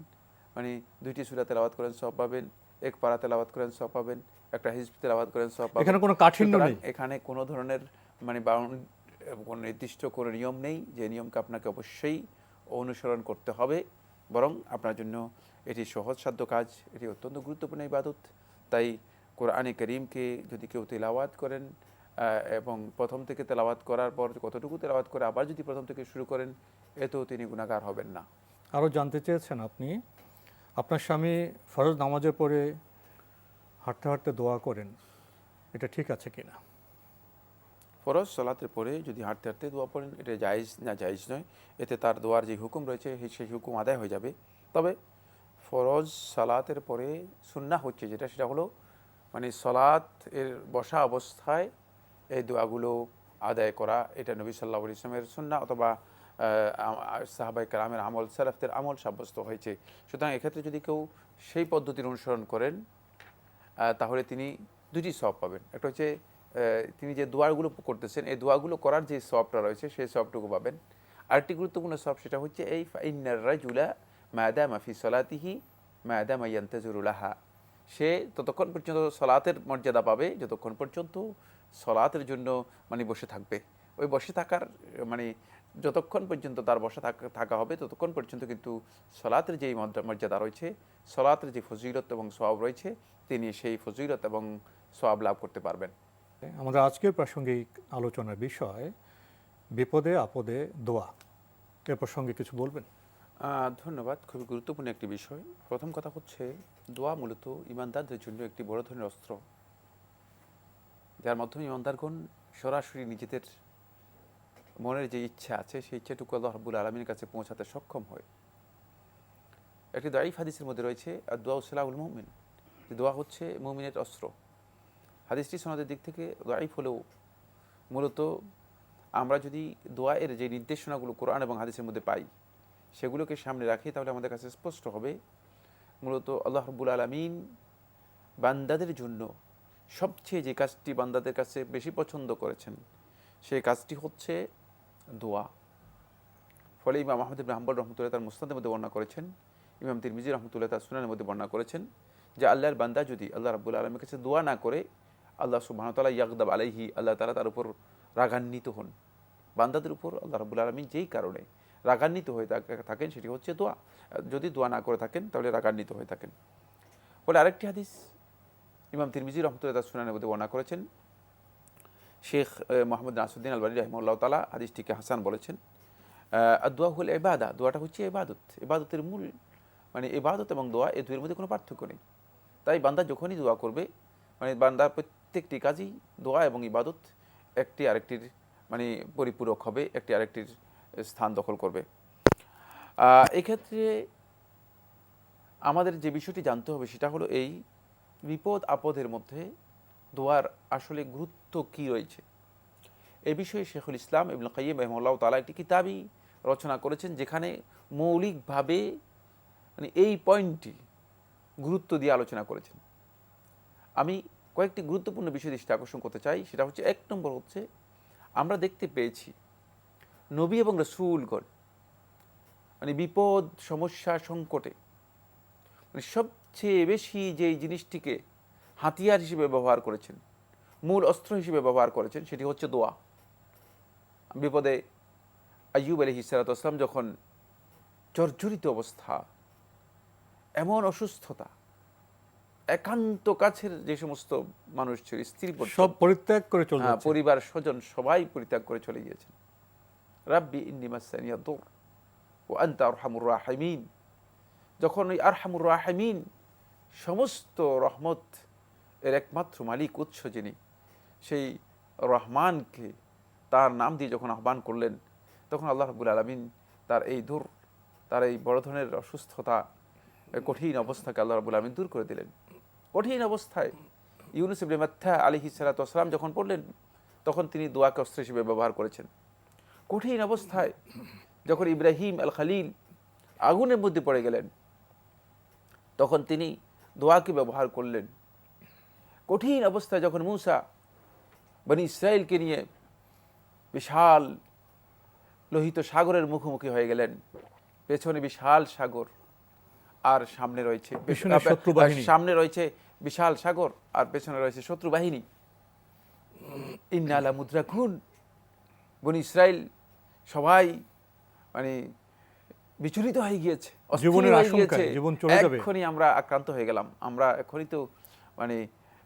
মানে 2টি সূরা তেলাওয়াত করেন সওয়াব পাবেন, এক পারা তেলাওয়াত করেন সওয়াব পাবেন, একটা হিজব তেলাওয়াত করেন সওয়াব পাবেন। এখানে কোনো কাঠিন্য নেই, এখানে কোনো ধরনের মানে কোনো নির্দিষ্ট কোনো নিয়ম নেই যে নিয়মকে আপনাকে অবশ্যই অনুসরণ করতে হবে, বরং আপনার জন্য এটি সহজসাধ্য কাজ, এটি অত্যন্ত গুরুত্বপূর্ণ ইবাদত। তাই কোরআনে কারীমকে যদি কেউ তেলাওয়াত করেন এবং প্রথম থেকে তেলাওয়াত করার পর কতটুকু তেলাওয়াত করে আবার যদি প্রথম থেকে শুরু করেন, এতেও তিনি গুনাহগার হবেন না। আরও জানতে চেয়েছেন আপনি, আপনার স্বামী ফরজ নামাজের পরে হাঁটতে হাঁটতে দোয়া করেন, এটা ঠিক আছে কিনা? ফরজ সালাতের পরে যদি হাঁটতে হাঁটতে দোয়া পড়েন, এটা জায়েজ না জায়েজ নয়, এতে তার দোয়ার যে হুকুম রয়েছে সেই হুকুম আদায় হয়ে যাবে। তবে ফরজ সালাতের পরে সুন্নাহ হচ্ছে যেটা, সেটা হলো মানে সালাত এর বসা অবস্থায় এই দোয়াগুলো আদায় করা। এটা নবী সাল্লাল্লাহু আলাইহি ওয়াসাল্লামের সুন্নাহ অথবা সাহাবায়ে কেরামের আমল, সালাফদের আমল সাব্যস্ত হয়েছে। সুতরাং এক্ষেত্রে যদি কেউ সেই পদ্ধতির অনুসরণ করেন তাহলে তিনি দুটি সওয়াব পাবেন। একটা হচ্ছে তিনি যে দোয়াগুলো করতেছেন এই দোয়াগুলো করার যে সওয়াবটা রয়েছে সেই সওয়াবটুকু পাবেন। আরেকটি গুরুত্বপূর্ণ সওয়াব সেটা হচ্ছে এই ফাইন্নার রাজুলা মা দামা ফি সলাতিহি মা দামা ইয়ান্তাজিরু লাহা, সে ততক্ষণ পর্যন্ত সলাতের মর্যাদা পাবে যতক্ষণ পর্যন্ত সলাতের জন্য মানে বসে থাকবে। ওই বসে থাকার মানে যতক্ষণ পর্যন্ত তার বসে থাকা হবে ততক্ষণ পর্যন্ত কিন্তু সলাতের যেই মর্যাদা রয়েছে, সলাতের যে ফজিলত এবং সওয়াব রয়েছে, তিনি সেই ফজিলত এবং সওয়াব লাভ করতে পারবেন। আমাদের আজকের প্রাসঙ্গিক আলোচনার বিষয় বিপদে আপদে দোয়া, এ প্রসঙ্গে কিছু বলবেন? ধন্যবাদ। খুবই গুরুত্বপূর্ণ একটি বিষয়। প্রথম কথা হচ্ছে দোয়া মূলত ইমানদারদের জন্য একটি বড় ধরনের অস্ত্র, যার মাধ্যমে ইমানদারগণ সরাসরি নিজেদের মনের যে ইচ্ছা আছে সেই ইচ্ছাটুকু আল্লাহ রাব্বুল আলামিনের কাছে পৌঁছাতে সক্ষম হয়। একটি দাঈফ হাদিসের মধ্যে রয়েছে আর দোয়া সিলাহুল মুমিন, যে দোয়া হচ্ছে মুমিনের অস্ত্র। হাদিসটি সনদের দিক থেকে দাঈফ হলেও মূলত আমরা যদি দোয়ার যে নির্দেশনাগুলো কোরআন এবং হাদিসের মধ্যে পাই সেগুলোকে সামনে রাখি তাহলে আমাদের কাছে স্পষ্ট হবে মূলত আল্লাহ রাব্বুল আলামিন বান্দাদের জন্য সবচেয়ে যে কাজটি বান্দাদের কাছে বেশি পছন্দ করেছেন সেই কাজটি হচ্ছে দোয়া। ফলে ইমাম আহমদ ইবনে হাম্বল রহমতুল্লাহ তার মুসনাদের মধ্যে বর্ণনা করেছেন, ইমাম তিরমিজি রহমতুল্লাহ তার সুনানের মধ্যে বর্ণনা করেছেন যে আল্লাহর বান্দা যদি আল্লাহ রাব্বুল আলামিনের কাছে দোয়া না করে আল্লাহ সুবহানাহু ওয়া তাআলা ইয়াগদাব আলাইহি, আল্লাহ তাআলা তার উপর রাগান্বিত হন। বান্দাদের উপর আল্লাহ রাব্বুল আলামিন যেই কারণে রাগান্বিত হয়ে থাকেন সেটি হচ্ছে দোয়া। যদি দোয়া না করে থাকেন তাহলে রাগান্বিত হয়ে থাকেন। বলে আরেকটি হাদিস ইমাম তিরমিজি রহমতুল্লাহ তার সুনানের মধ্যে বর্ণনা করেছেন, শেখ মোহাম্মদ নাসিরুদ্দিন আলবানী রাহিমাহুল্লাহ তাআলা হাদিসটিকে হাসান বলেছেন। দোয়া হল ইবাদা, দোয়াটা হচ্ছে ইবাদত, ইবাদতের মূল মানে ইবাদত এবং দোয়া এই দুইয়ের মধ্যে কোনো পার্থক্য নেই। তাই বান্দা যখনই দোয়া করবে মানে বান্দার প্রত্যেকটি কাজই দোয়া এবং ইবাদত একটি আরেকটির মানে পরিপূরক হবে, একটি আরেকটির স্থান দখল করবে। এক্ষেত্রে আমাদের যে বিষয়টি জানতে হবে সেটা হলো এই বিপদ আপদের মধ্যে দোয়ার আসলে গুরুত্ব কি রয়েছে। এই বিষয়ে শেখুল ইসলাম ইবনে কাইয়িম রাহিমাহুল্লাহ তাআলা একটি কিতাবই রচনা করেছেন যেখানে মৌলিকভাবে মানে এই পয়েন্টটি গুরুত্ব দিয়ে আলোচনা করেছেন। আমি কয়েকটি গুরুত্বপূর্ণ বিষয় দৃষ্টি আকর্ষণ করতে চাই। সেটা হচ্ছে, এক নম্বর হচ্ছে আমরা দেখতে পেয়েছি নবী এবং রাসূলগণ মানে বিপদ সমস্যা সংকটে মানে সবচেয়ে বেশি যেই জিনিসটিকে হাতিয়ার হিসেবে ব্যবহার করেছেন, মূল অস্ত্র হিসেবে ব্যবহার করেছেন সেটি হচ্ছে দোয়া। বিপদে আইয়ুব আলাইহিস সালাতু ওয়াস সালাম যখন জর্জরিত অবস্থা, এমন অসুস্থতা, একান্ত কাছের যে সমস্ত মানুষ ছিল, স্ত্রী সব পরিত্যাগ করে চলে যাচ্ছে, পরিবার স্বজন সবাই পরিত্যাগ করে চলে গিয়েছেন। রাব্বি ইন্নী মাসানিয়া দুর ওয়া আনতা আরহামুর রাহিমিন, যখন ওই আরহামুর রাহিমিন সমস্ত রহমত এর একমাত্র মালিক উৎস যিনি, সেই রহমানকে তার নাম দিয়ে যখন আহ্বান করলেন তখন আল্লাহ রাব্বুল আলামিন তার এই দূর, তার এই বড় ধরনের অসুস্থতা, কঠিন অবস্থাকে আল্লাহ রাব্বুল আলামিন দূর করে দিলেন। কঠিন অবস্থায় ইউনুস ইবনে মাত্তা আলাইহিস সালাতু ওয়াস সালাম যখন পড়লেন তখন তিনি দোয়াকে অস্ত্র হিসেবে ব্যবহার করেছেন। কঠিন অবস্থায় যখন ইব্রাহিম আল খলিল আগুনের মধ্যে পড়ে গেলেন তখন তিনি দোয়াকে ব্যবহার করলেন। কঠিন অবস্থায় যখন মূসা বনি ইসরাইলকে নিয়ে বিশাল লোহিত সাগরের মুখোমুখি হয়ে গেলেন, পেছনে বিশাল সাগর আর সামনে রয়েছে বিশাল সাগর আর পেছনে রয়েছে শত্রু বাহিনী। ইন্না লা মুদরাকুন, বনি ইসরাইল সবাই মানে বিচলিত হয়ে গিয়েছে, জীবনের আশঙ্কায় জীবন চলে যাবে, এখনই আমরা আক্রান্ত হয়ে গেলাম, আমরা এখনই তো মানে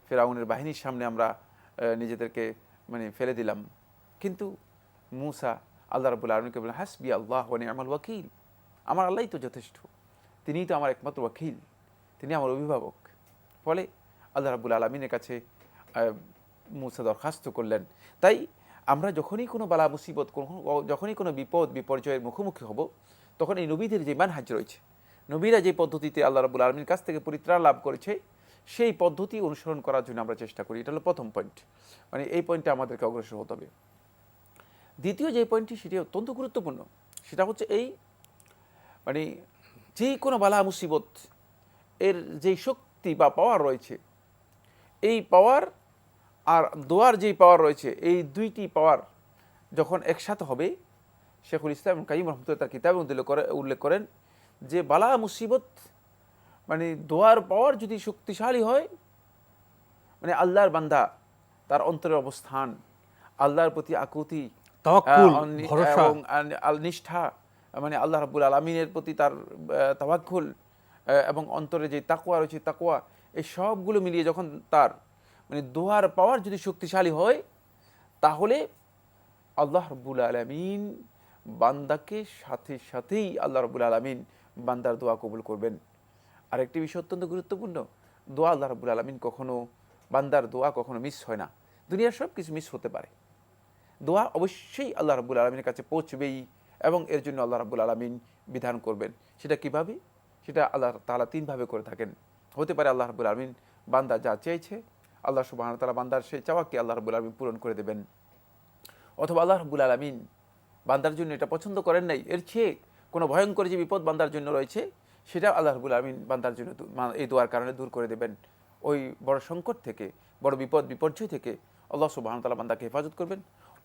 ফেরাউনের বাহিনীর সামনে আমরা নিজেদেরকে মানে ফেলে দিলাম। কিন্তু মূসা আল্লাহ রাব্বুল আলামিনকে বললেন, হাসবি আল্লাহ ওয়া নি'মাল ওয়াকিল, আমার আল্লাহই তো যথেষ্ট, তিনিই তো আমার একমাত্র ওয়াকিল, তিনি আমার অভিভাবক। ফলে আল্লাহ রাব্বুল আলামিনের কাছে মুসা দরখাস্ত করলেন। তাই আমরা যখনই কোনো বালা মুসিবত, যখনই কোনো বিপদ বিপর্যয়ের মুখোমুখি হব, তখন এই নবীদের যে মানহাজ রয়েছে, নবীরা যে পদ্ধতিতে আল্লাহ রাব্বুল আলামিনের কাছ থেকে পরিত্রাণ লাভ করেছে, সেই পদ্ধতি অনুসরণ করার জন্য আমরা চেষ্টা করি। এটা হলো প্রথম পয়েন্ট, মানে এই পয়েন্টে আমাদেরকে অগ্রসর হতে হবে। দ্বিতীয় যে পয়েন্টটি, সেটি অত্যন্ত গুরুত্বপূর্ণ, সেটা হচ্ছে এই মানে যে কোনো বালা মুসিবত এর যেই শক্তি বা পাওয়ার রয়েছে, এই পাওয়ার আর দোয়ার যেই পাওয়ার রয়েছে, এই দুইটি পাওয়ার যখন একসাথে হবে, শেখুল ইসলাম কাইয়িম রাহমাতুল্লাহ তার কিতাবে উল্লেখ করেন যে বালা মুসিবত মানে দোয়ার পাওয়ার যদি শক্তিশালী হয়, মানে আল্লাহর বান্দা তার অন্তরের অবস্থান, আল্লাহর প্রতি আকুতি, তাওয়াক্কুল, ভরসা এবং নিষ্ঠা, মানে আল্লাহ রাব্বুল আলামিনের প্রতি তার তাওয়াক্কুল এবং অন্তরে যে তাকওয়া রয়েছে, তাকওয়া, এই সবগুলো মিলিয়ে যখন তার মানে দোয়ার পাওয়ার যদি শক্তিশালী হয়, তাহলে আল্লাহ রাব্বুল আলামিন বান্দাকে সাথে সাথেই আল্লাহ রাব্বুল আলামিন বান্দার দোয়া কবুল করবেন। আরেকটি বিষয় অত্যন্ত গুরুত্বপূর্ণ, দোয়া আল্লাহ রাব্বুল আলামিন কখনো, বান্দার দোয়া কখনো মিস হয় না। দুনিয়ার সব কিছু মিস হতে পারে, দোয়া অবশ্যই আল্লাহ রাব্বুল আলামিনের কাছে পৌঁছবেই, এবং এর জন্য আল্লাহ রাব্বুল আলামিন বিধান করবেন। সেটা কিভাবে? সেটা আল্লাহ তাআলা তিনভাবে করে থাকেন। হতে পারে আল্লাহ রাব্বুল আলামিন বান্দা যা চেয়েছে, আল্লাহ সুবহানাহু ওয়া তাআলা বান্দার সেই চাওয়াকে আল্লাহ রাব্বুল আলামিন পূরণ করে দেবেন। অথবা আল্লাহ রাব্বুল আলামিন বান্দার জন্য এটা পছন্দ করেন নাই, এর চেয়ে কোনো ভয়ঙ্কর যে বিপদ বান্দার জন্য রয়েছে, সেটা আল্লাহ রাব্বুল আলামিন বান্দার জন্য এই দোয়ার কারণে দূর করে দেবেন। ওই বড় সংকট থেকে, বড় বিপদ বিপর্যয় থেকে আল্লাহ সুবহানাহু ওয়া তাআলা বান্দাকে হেফাজত করবেন।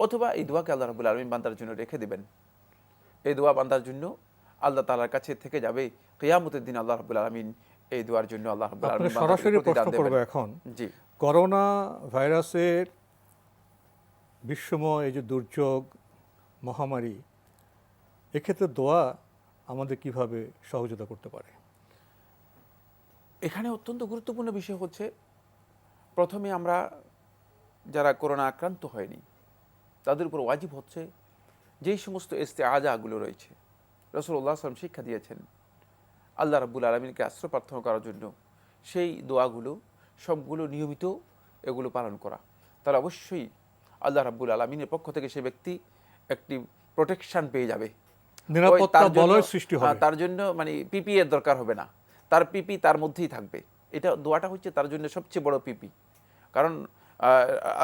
অথবা এই দোয়াকে আল্লাহ রাব্বুল আলামিন বান্দার জন্য রেখে দেবেন। এই দোয়া বান্দার জন্য আল্লাহ তাআলার কাছে থেকে যাবে কিয়ামতের দিন। আল্লাহ রাব্বুল আলামিন এই দোয়ার জন্য আল্লাহ রাব্বুল আলামিন সরাসরি প্রশ্ন করব এখন। জি, করোনা ভাইরাসের বিশ্বময় এই যে দুর্যোগ মহামারী, এক্ষেত্রে দোয়া আমাদের কিভাবে সহযোগিতা করতে পারে? এখানে অত্যন্ত গুরুত্বপূর্ণ বিষয় হচ্ছে, প্রথমে আমরা যারা করোনা আক্রান্ত হয়নি, তাদের উপর ওয়াজিব হচ্ছে যেই সমস্ত ইস্তেআজাগুলো রয়েছে, রাসূলুল্লাহ সাল্লাল্লাহু আলাইহি ওয়াসাল্লাম শিক্ষা দিয়েছেন আল্লাহ রাব্বুল আলামিনকে আশ্রয় প্রার্থনা করার জন্য, সেই দোয়াগুলো সবগুলো নিয়মিত এগুলো পালন করা, তাহলে অবশ্যই আল্লাহ রাব্বুল আলামিনের পক্ষ থেকে সেই ব্যক্তি একটি প্রোটেকশন পেয়ে যাবে, নিরাপত্তা বলয় সৃষ্টি হবে। তার জন্য মানে পিপি এর দরকার হবে না, তার পিপি তার মধ্যেই থাকবে। এটা দোয়াটা হচ্ছে তার জন্য সবচেয়ে বড় পিপি। কারণ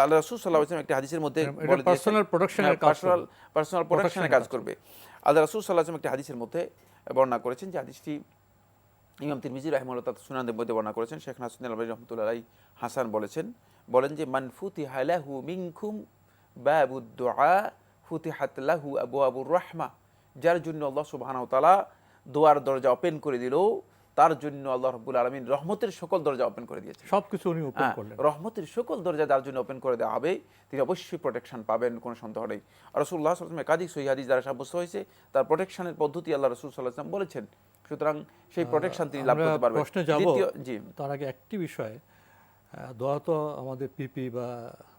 আল্লাহ রাসূল সাল্লাল্লাহু আলাইহি ওয়াসাল্লাম একটি হাদিসের মধ্যে বলে দিয়েছেন পার্সোনাল প্রোটেকশনের কাজ করবে। আল্লাহ রাসূল সাল্লাল্লাহু আলাইহি ওয়াসাল্লাম একটি হাদিসের মধ্যে বর্ণনা করেছেন, যে হাদিসটি ইমাম তিরমিজি রাহিমাহুল্লাহ তাআলা সুনানের মধ্যে বর্ণনা করেছেন। শেখ নাসিরুদ্দিন আলবানী রাহমাতুল্লাহি আলাইহি হাসান বলেন যে মান ফুতিহা লাহু মিনকুম বাবুদ দুআ ফুতিহাত লাহু আবওয়াবুর রাহমা, যার জন্য আল্লাহ সুবহানাহু ওয়া তাআলা দোয়ার দরজা ওপেন করে দিল, তার জন্য আল্লাহ রাব্বুল আলামিন রহমতের সকল দরজা ওপেন করে দিয়েছেন। সবকিছু উনি ওপেন করলেন, রহমতের সকল দরজা যার জন্য ওপেন করে দেওয়া হবে, তিনি অবশ্যই প্রোটেকশন পাবেন, কোনো সন্দেহ নেই। রাসূলুল্লাহ সাল্লাল্লাহু আলাইহি ওয়াসাল্লাম একাধিক সহিহ হাদিস দ্বারা সাব্যস্ত হয়েছে তার প্রোটেকশনের পদ্ধতি আল্লাহ রাসূল সাল্লাল্লাহু আলাইহি ওয়াসাল্লাম বলেছেন। সুতরাং সেই প্রোটেকশন তিনি লাভ করতে পারবেন। প্রশ্নে যাব, জি, তার আগে একটি বিষয়, দোয়া তো আমাদের পিপি বা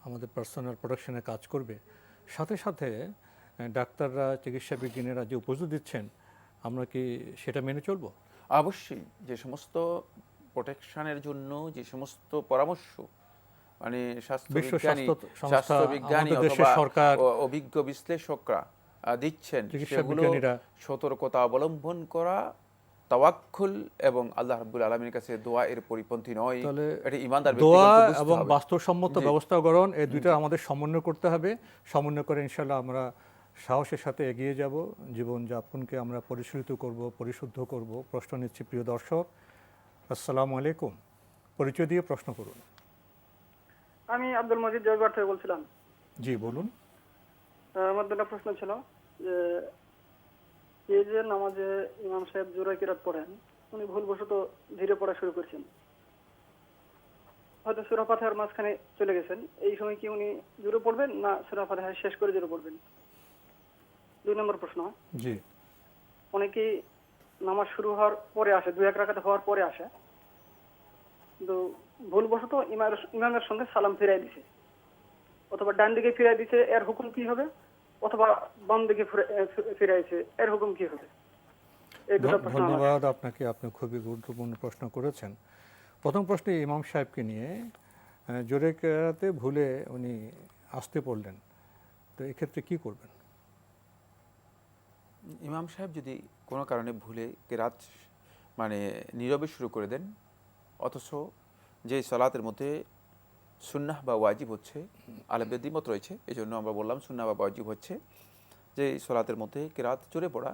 আমাদের পার্সোনাল প্রোটেকশনের কাজ করবে, সাথে সাথে ডাক্তাররা, চিকিৎসা বিজ্ঞানীরা যে উপদেশ দিচ্ছেন, আমরা কি সেটা মেনে চলবো? অবশ্যই। যে সমস্ত প্রোটেকশনের জন্য যে সমস্ত পরামর্শ মানে স্বাস্থ্যবিজ্ঞানী অথবা সরকার অভিজ্ঞ বিশ্লেষকরা দিচ্ছেন, সেগুলো সতর্কতা অবলম্বন করা, তাওয়াক্কুল এবং আল্লাহ রাব্বুল আলামিনের কাছে দোয়া এর পরিপন্থী নয়। এটা ঈমানদার ব্যক্তিগত দোয়া বুঝতে হবে এবং বাস্তবসম্মত ব্যবস্থা গ্রহণ, এই দুইটা আমাদের সমন্বয় করতে হবে। সমন্বয় করে ইনশাআল্লাহ আমরা সাহসের সাথে এগিয়ে যাব, জীবনযাপনকে আমরা পরিশীলিত করব, পরিশুদ্ধ করব। প্রশ্ন নিচ্ছি প্রিয় দর্শক। আসসালামু আলাইকুম, পরিচয় দিয়ে প্রশ্ন করুন। আমি আব্দুল মজিদ জয়গড় থেকে বলছিলাম। জি বলুন। আমার দুটো প্রশ্ন ছিল, যে এই যে নামাজে ইমাম সাহেব জোরে কিরাত পড়েন, উনি ভুলবশত ধীরে পড়া শুরু করছেন, হয়তো সূরা ফাতিহার মাঝখানে চলে গেছেন, এই সময় কি উনি জোরে পড়বেন না সূরা ফাতিহা শেষ করে জোরে পড়বেন? 2 নম্বর প্রশ্ন, জি, অনেকেই নামাজ শুরু হওয়ার পরে আসে, 2-1 রাকাত হওয়ার পরে আসে, কিন্তু ভুলবশত ইমামের সঙ্গে সালাম ফিরাই দিছে, অথবা ডান দিকে ফিরাই দিছে, এর হুকুম কি হবে? অথবা বাম দিকে ফিরাইছে, এর হুকুম কি হবে? এই দুটো প্রশ্ন আমার। ধন্যবাদ আপনাকে, আপনি খুবই গুরুত্বপূর্ণ প্রশ্ন করেছেন। প্রথম প্রশ্নে ইমাম সাহেবকে নিয়ে জোরে কেরাতে ভুলে উনি আসতে পড়লেন, তো এক্ষেত্রে কি করবেন? ইমাম সাহেব যদি কোনো কারণে ভুলে কেরাত মানে নীরবে শুরু করে দেন, অথচ যে সালাতের মধ্যে সুন্নাহ বা ওয়াজিব হচ্ছে, আলেমদের দ্বিমত রয়েছে, এই জন্য আমরা বললাম সুন্নাহ বা ওয়াজিব হচ্ছে যে সালাতের মধ্যে কেরাত জোরে পড়া,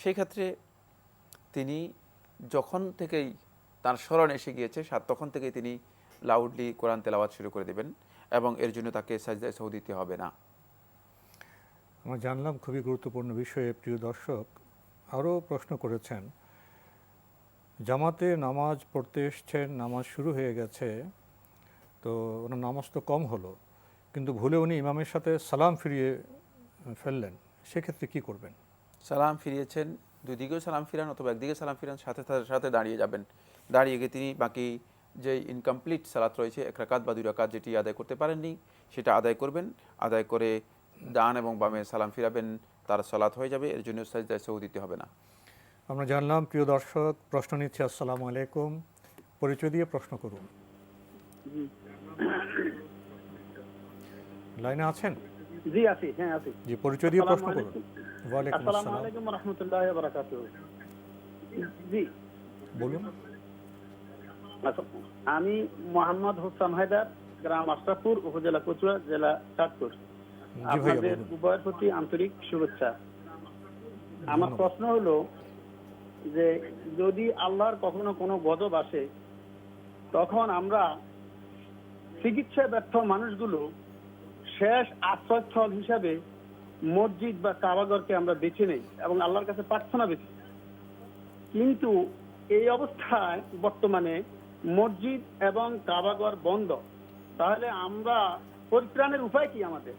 সেই ক্ষেত্রে তিনি যখন থেকেই তার স্মরণ এসে গিয়েছে তখন থেকেই তিনি লাউডলি কোরআন তেলাওয়াত শুরু করে দেবেন এবং এর জন্য তাকে সাজদায়ে সাহু দিতে হবে না। আমরা জানলাম খুবই গুরুত্বপূর্ণ বিষয়ে। প্রিয় দর্শক আরও প্রশ্ন করেছেন, জামাতে নামাজ পড়তে এসছেন, নামাজ শুরু হয়ে গেছে, তো ওনার নামাজ তো কম হলো, কিন্তু ভুলে উনি ইমামের সাথে সালাম ফিরিয়ে ফেললেন, সেক্ষেত্রে কি করবেন? সালাম ফিরিয়েছেন, দুই দিকেও সালাম ফিরান অথবা একদিকে সালাম ফিরান, সাথে সাথে দাঁড়িয়ে যাবেন। দাঁড়িয়ে গিয়ে তিনি বাকি যে ইনকমপ্লিট সালাত রয়েছে, 1 রাকাত বা 2 রাকাত যেটি আদায় করতে পারেননি সেটা আদায় করবেন। আদায় করে ডান এবং বামে সালাম ফিরাবেন, তার সালাত হয়ে যাবে, এর জন্য সাজদায়ে সাহু দিতে হবে না। আমরা জানলাম। প্রিয় দর্শক প্রশ্ন নিচ্ছে। আসসালামু আলাইকুম, পরিচয় দিয়ে প্রশ্ন করুন। লাইনে আছেন? জি আছি, হ্যাঁ আছি। জি, পরিচয় দিয়ে প্রশ্ন করুন। ওয়ালাইকুম আসসালামু আসসালাম, আলাইকুম ওয়া রাহমাতুল্লাহি ওয়া বারাকাতুহু। জি, বলুন। আচ্ছা, আমি মোহাম্মদ হোসেন হায়দার, গ্রাম আশরাফপুর, উপজেলা কচুয়া, জেলা চাঁদপুর। জি ভাইয়া, আপনাদের বলুন। উভয়ের প্রতি আন্তরিক শুভেচ্ছা। আমার ধন্যবাদ। প্রশ্ন হলো যে যদি আল্লাহর কখনো কোনো গজব আসে, তখন আমরা চিকিৎসা ব্যর্থ মানুষগুলো শেষ আশ্রয়স্থল হিসাবে মসজিদ বা কাবাগরকে আমরা বেছে নেই এবং আল্লাহর কাছে প্রার্থনা বেশি। কিন্তু এই অবস্থায় বর্তমানে মসজিদ এবং কাবাগর বন্ধ, তাহলে আমরা পরিত্রাণের উপায় কি আমাদের?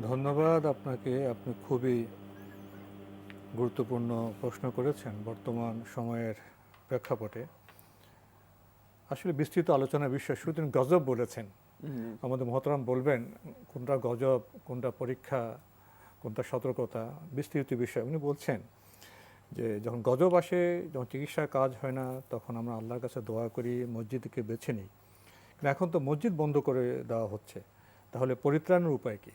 ধন্যবাদ আপনাকে, আপনি খুবই গুরুত্বপূর্ণ প্রশ্ন করেছেন বর্তমান সময়ের প্রেক্ষাপটে। আসলে বিস্তৃত আলোচনার বিষয়। শুধু তিনি গজব বলেছেন, আমাদের মহতরাম বলবেন কোনটা গজব, কোনটা পরীক্ষা, কোনটা সতর্কতা, বিস্তৃত বিষয় উনি বলছেন যে যখন গজব আসে, যখন চিকিৎসার কাজ হয় না, তখন আমরা আল্লাহর কাছে দোয়া করি, মসজিদকে বেছে নিই। কিন্তু এখন তো মসজিদ বন্ধ করে দেওয়া হচ্ছে, তাহলে পরিত্রাণের উপায় কি?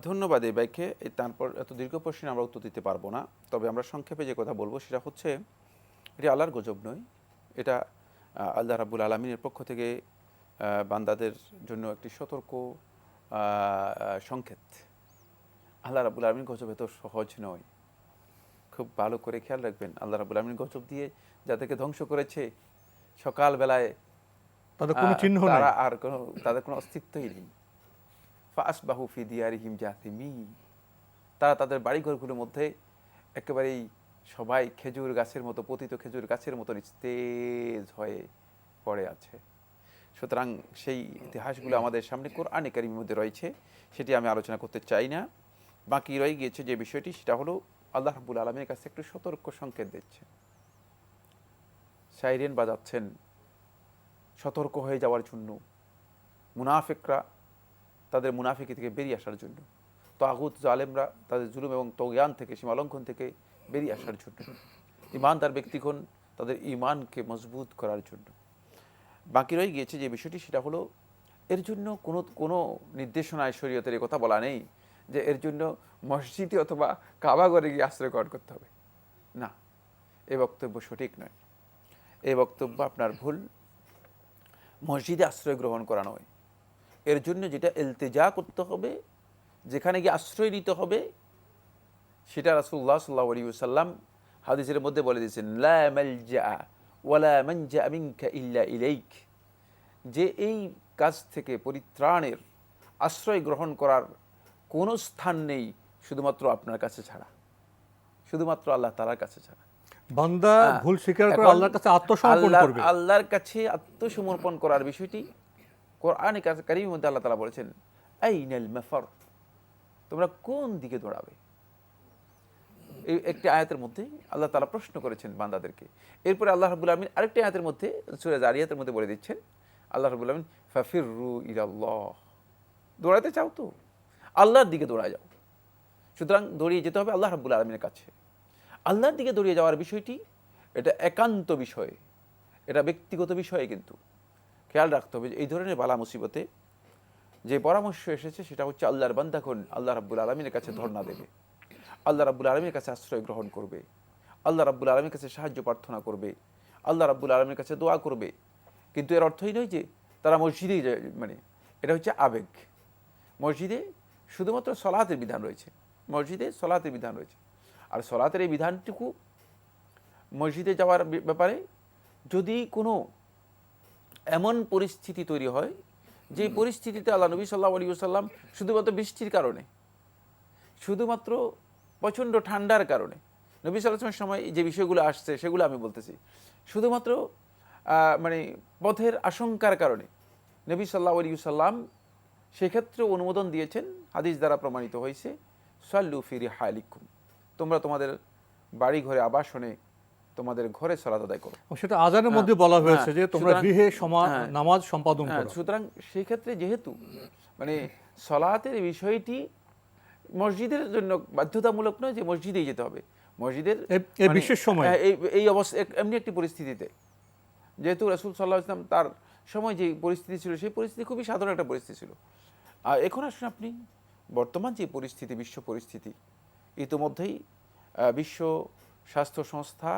ধন্যবাদ এই ভাইকে। তারপর এত দীর্ঘ প্রশ্নে আমরা উত্তর দিতে পারবো না, তবে আমরা সংক্ষেপে যে কথা বলবো সেটা হচ্ছে, এটি আল্লাহর গজব নয়, এটা আল্লাহ রাব্বুল আলামিনের পক্ষ থেকে বান্দাদের জন্য একটি সতর্ক সংকেত। আল্লাহ রাব্বুল আলামিন গজব এত সহজ নয়, খুব ভালো করে খেয়াল রাখবেন। আল্লাহ রাব্বুল আলামিন গজব দিয়ে যাদেরকে ধ্বংস করেছে, সকালবেলায় তাদের কোনো চিহ্ন নাই, তারা আর তাদের কোনো অস্তিত্বই নেই। ফাসবাহু ফি দিয়ারিহিম জাথিমিন, তারা তাদের বাড়িঘরগুলোর মধ্যে একেবারেই সবাই খেজুর গাছের মতো, পতিত খেজুর গাছের মতো নিস্তেজ হয়ে পড়ে আছে। সুতরাং সেই ইতিহাসগুলো আমাদের সামনে কোরআনে কারীমের মধ্যে রয়েছে, সেটি আমি আলোচনা করতে চাই না। বাকি রয়ে গিয়েছে যে বিষয়টি, সেটা হলো আল্লাহ রাব্বুল আলামিনের কাছে একটু সতর্ক সংকেত দিচ্ছেন, সাইরেন বাজাচ্ছেন সতর্ক হয়ে যাওয়ার জন্য, মুনাফিকরা তাদের মুনাফিকি থেকে বেরিয়ে আসার জন্য, তাগুত জালেমরা তাদের জুলুম এবং তগয়ান থেকে, সীমালঙ্ঘন থেকে বেরিয়ে আসার জন্য, ঈমানদার ব্যক্তিগণ তাদের ঈমানকে মজবুত করার জন্য। বাকি রয়ে গিয়েছে যে বিষয়টি, সেটা হলো এর জন্য কোনো নির্দেশনায় শরীয়তের কথা বলা নেই যে এর জন্য মসজিদে অথবা কাবাগরে গিয়ে আশ্রয় গ্রহণ করতে হবে। না, এই বক্তব্য সঠিক নয়, এই বক্তব্য আপনার ভুল। মসজিদে আশ্রয় গ্রহণ করা নয়, এর জন্য যেটা ইলতিজা করতে হবে, যেখানে গিয়ে আশ্রয় নিতে হবে, সেটা রাসূলুল্লাহ সাল্লাল্লাহু আলাইহি ওয়াসাল্লাম হাদিসের মধ্যে বলে দিয়েছেন, লা মালজা ওয়ালা মানজা মিনকা ইল্লা ইলাইক, যে এই কাজ থেকে পরিত্রাণের, আশ্রয় গ্রহণ করার কোনো স্থান নেই শুধুমাত্র আপনার কাছে ছাড়া, শুধুমাত্র আল্লাহ তাআলার কাছে ছাড়া। বান্দা ভুল স্বীকার করে আল্লাহর কাছে আত্মসমর্পণ করবে। আল্লাহর কাছে আত্মসমর্পণ করার বিষয়টি কোরআনে কারীমের মধ্যে আল্লাহ তাআলা বলেছেন, আইনাল মাফার, তোমরা কোন দিকে দৌড়াবে। এই একটি আয়াতের মধ্যে আল্লাহ তাআলা প্রশ্ন করেছেন বান্দাদেরকে। এরপরে আল্লাহ রাব্বুল আলামিন আরেকটি আয়াতের মধ্যে, সূরা জারিয়াতের মধ্যে বলে দিচ্ছেন, আল্লাহ রাব্বুল আলামিন ফাফিরু ইলাল্লাহ, দৌড়াতে চাও তো আল্লাহর দিকে দৌড়া যাও। সুতরাং দৌড়িয়ে যেতে হবে আল্লাহ রাব্বুল আলামিনের কাছে। আল্লাহর দিকে দৌড়িয়ে যাওয়ার বিষয়টি এটা একান্ত বিষয়, এটা ব্যক্তিগত বিষয়ে কিন্তু খেয়াল রাখতে হবে যে এই ধরনের বালা মুসিবতে যে পরামর্শ এসেছে সেটা হচ্ছে আল্লাহর বান্দাগণ আল্লাহ রাব্বুল আলামিনের কাছে ধর্ণা দেবে, আল্লাহ রাব্বুল আলামিনের কাছে আশ্রয় গ্রহণ করবে, আল্লাহ রাব্বুল আলামিনের কাছে সাহায্য প্রার্থনা করবে, আল্লাহ রাব্বুল আলামিনের কাছে দোয়া করবে। কিন্তু এর অর্থই নয় যে তারা মসজিদেই মানে এটা হচ্ছে আবেগ। মসজিদে শুধুমাত্র সলাতের বিধান রয়েছে, মসজিদে সলাতের বিধান রয়েছে। আর সলাতের এই বিধানটুকু মসজিদে যাওয়ার ব্যাপারে যদি কোনো এমন পরিস্থিতি তৈরি হয় যে পরিস্থিতিতে আল্লাহ নবী সাল্লাল্লাহু আলাইহি ওয়াসাল্লাম শুধুমাত্র বৃষ্টির কারণে, শুধুমাত্র প্রচণ্ড ঠান্ডার কারণে, নবী সাল্লাল্লাহু আলাইহি ওয়াসাল্লামের সময় যে বিষয়গুলো আসছে সেগুলো আমি বলতেছি, শুধুমাত্র মানে পথের আশঙ্কার কারণে নবী সাল্লাল্লাহু আলাইহি ওয়াসাল্লাম সেক্ষেত্রে অনুমোদন দিয়েছেন, হাদিস দ্বারা প্রমাণিত হয়েছে, সাল্লু ফি রিহালিকুম, তোমরা তোমাদের বাড়ি ঘরে আবাসনে তোমাদের ঘরে সালাত আদায় করো। সেটা আযানের মধ্যে বলা হয়েছে যে তোমরা গৃহে নামাজ সম্পাদন করো। সুতরাং সেই ক্ষেত্রে যেহেতু মানে সালাতের বিষয়টি মসজিদের জন্য বাধ্যতামূলক নয় যে মসজিদেই যেতে হবে, মসজিদের বিশেষ সময় এই অবস্থা এমনি একটি পরিস্থিতিতে যেহেতু রাসূল সাল্লাল্লাহু আলাইহি ওয়াসাল্লাম তার সময় যে পরিস্থিতি ছিল সেই পরিস্থিতি খুবই সাধারণ একটা পরিস্থিতি ছিল। আর এখন আসুন আপনি বর্তমান যে পরিস্থিতি, বিশ্ব পরিস্থিতি, ইতিমধ্যেই বিশ্ব স্বাস্থ্য সংস্থা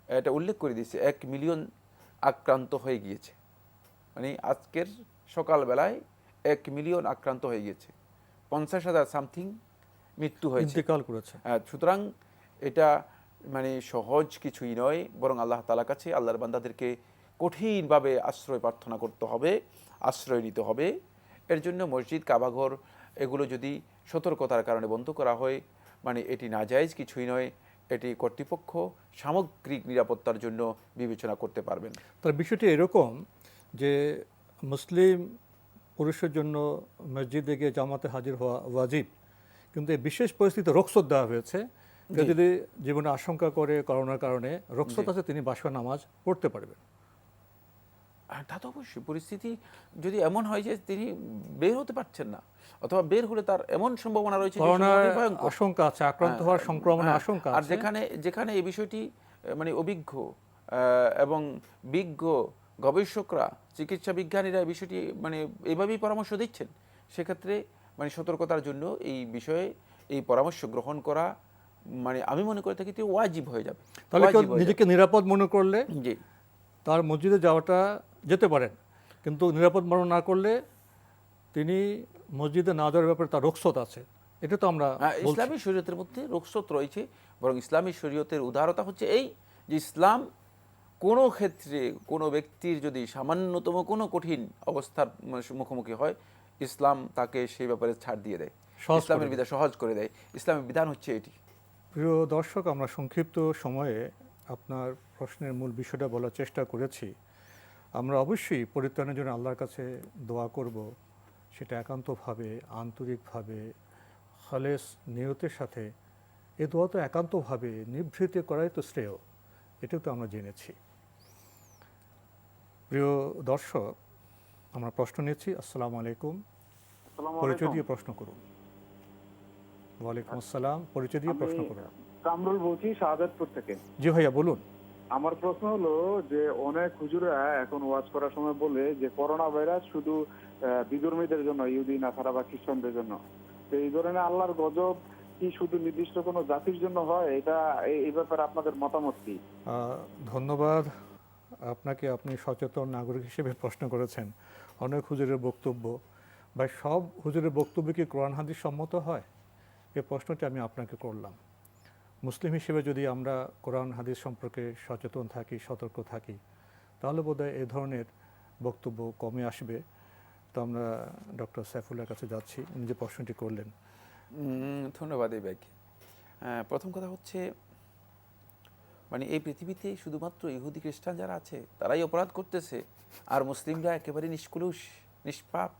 এটা উল্লেখ করে দিয়েছে 1 মিলিয়ন আক্রান্ত হয়ে গিয়েছে, মানে আজকের সকালবেলায় 1 মিলিয়ন আক্রান্ত হয়ে গিয়েছে, 50,000 সামথিং মৃত্যু হয়েছে, ইন্তেকাল করেছে। সুতরাং এটা মানে সহজ কিছুই নয়, বরং আল্লাহ তাআলার কাছে আল্লাহর বান্দাদেরকে কঠিনভাবে আশ্রয় প্রার্থনা করতে হবে, আশ্রয় নিতে হবে। এর জন্য মসজিদ, কাবাঘর এগুলো যদি সতর্কতার কারণে বন্ধ করা হয়, মানে এটি নাজায়েজ কিছুই নয়, এটি কর্তৃপক্ষ সামগ্রিক নিরাপত্তার জন্য বিবেচনা করতে পারবেন। তার বিষয়টি এরকম যে মুসলিম পুরুষের জন্য মসজিদে গিয়ে জামাতে হাজির হওয়া ওয়াজিব, কিন্তু এই বিশেষ পরিস্থিতিতে রুখসত দেওয়া হয়েছে। কেউ যদি জীবনে আশঙ্কা করে করোনার কারণে রুখসত আছে, তিনি বাসায় নামাজ পড়তে পারবেন। তা তো অবশ্যই, পরিস্থিতি যদি এমন হয় যে তিনি বের হতে পারছেন না, অথবা বের হলে তার এমন সম্ভাবনা রয়েছে করোনার আশঙ্কা আছে, আক্রান্ত হওয়ার সংক্রমণের আশঙ্কা আছে, আর যেখানে এই বিষয়টি মানে অভিজ্ঞ এবং বিজ্ঞ গবেষকরা, চিকিৎসা বিজ্ঞানীরা এই বিষয়টি মানে এইভাবেই পরামর্শ দিচ্ছেন, সেক্ষেত্রে মানে সতর্কতার জন্য এই বিষয়ে এই পরামর্শ গ্রহণ করা মানে আমি মনে করে থাকি ওয়াজিব হয়ে যাবে। তাহলে নিজেকে নিরাপদ মনে করলে জি তার মসজিদে যাওয়াটা যেতে পারেন, কিন্তু নিরাপদ মনে না করলে তিনি মসজিদে না যাওয়ার ব্যাপারে তার রুখসত আছে। এটা তো আমরা ইসলামী শরীয়তের মধ্যে রুখসত রয়েছে, বরং ইসলামী শরীয়তের উদারতা হচ্ছে এই যে ইসলাম কোনো ক্ষেত্রে কোনো ব্যক্তির যদি সামান্যতম কোনো কঠিন অবস্থার মুখোমুখি হয়, ইসলাম তাকে সেই ব্যাপারে ছাড় দিয়ে দেয়, ইসলামের বিধান সহজ করে দেয়। ইসলামের বিধান হচ্ছে এটি। প্রিয় দর্শক, আমরা সংক্ষিপ্ত সময়ে আপনার প্রশ্নের মূল বিষয়টা বলার চেষ্টা করেছি। আমরা অবশ্যই পরিত্রাণের জন্য আল্লাহর কাছে দোয়া করব, সেটা একান্তভাবে, আন্তরিকভাবে, খালেস নিয়তের সাথে। এ দোয়া তো একান্তভাবে নিভৃতে করাই তো শ্রেয়, এটাও তো আমরা জেনেছি। প্রিয় দর্শক, আমরা প্রশ্ন নিচ্ছি। আসসালামু আলাইকুম, পরিচয় দিয়ে প্রশ্ন করুন। ওয়ালাইকুম আসসালাম, পরিচয় দিয়ে প্রশ্ন করুন। কামরুল বলছি শাহাদাতপুর থেকে। জি ভাইয়া বলুন। আমার প্রশ্ন হলো যে অনেক হুজুরা এখন ওয়াজ করার সময় বলে যে করোনা ভাইরাস শুধু বিধর্মীদের জন্য, ইহুদি নাসারা বা খ্রিস্টানদের জন্য, তো এই ধরনের আল্লাহর গজব কি শুধু নির্দিষ্ট কোনো জাতির জন্য হয়? এটা এই ব্যাপারে আপনাদের মতামত কি? ধন্যবাদ আপনাকে, আপনি সচেতন নাগরিক হিসেবে প্রশ্ন করেছেন। অনেক হুজুরের বক্তব্য বা সব হুজুরের বক্তব্য কি কোরআন হাদিস সম্মত হয়? এই প্রশ্নটি আমি আপনাকে করলাম। মুসলিম হিসেবে যদি আমরা কোরআন হাদিস সম্পর্কে সচেতন থাকি, সতর্ক থাকি, তাহলে বোধহয় এই ধরনের বক্তব্য কমে আসবে। তো আমরা ডক্টর সাইফুল্লাহর কাছে যাচ্ছি, উনি যে প্রশ্নটি করলেন। ধন্যবাদ এই ভাইকে। প্রথম কথা হচ্ছে মানে এই পৃথিবীতে শুধুমাত্র ইহুদি খ্রিস্টান যারা আছে তারাই অপরাধ করতেছে, আর মুসলিমরা একেবারে নিষ্কুলুষ, নিষ্পাপ,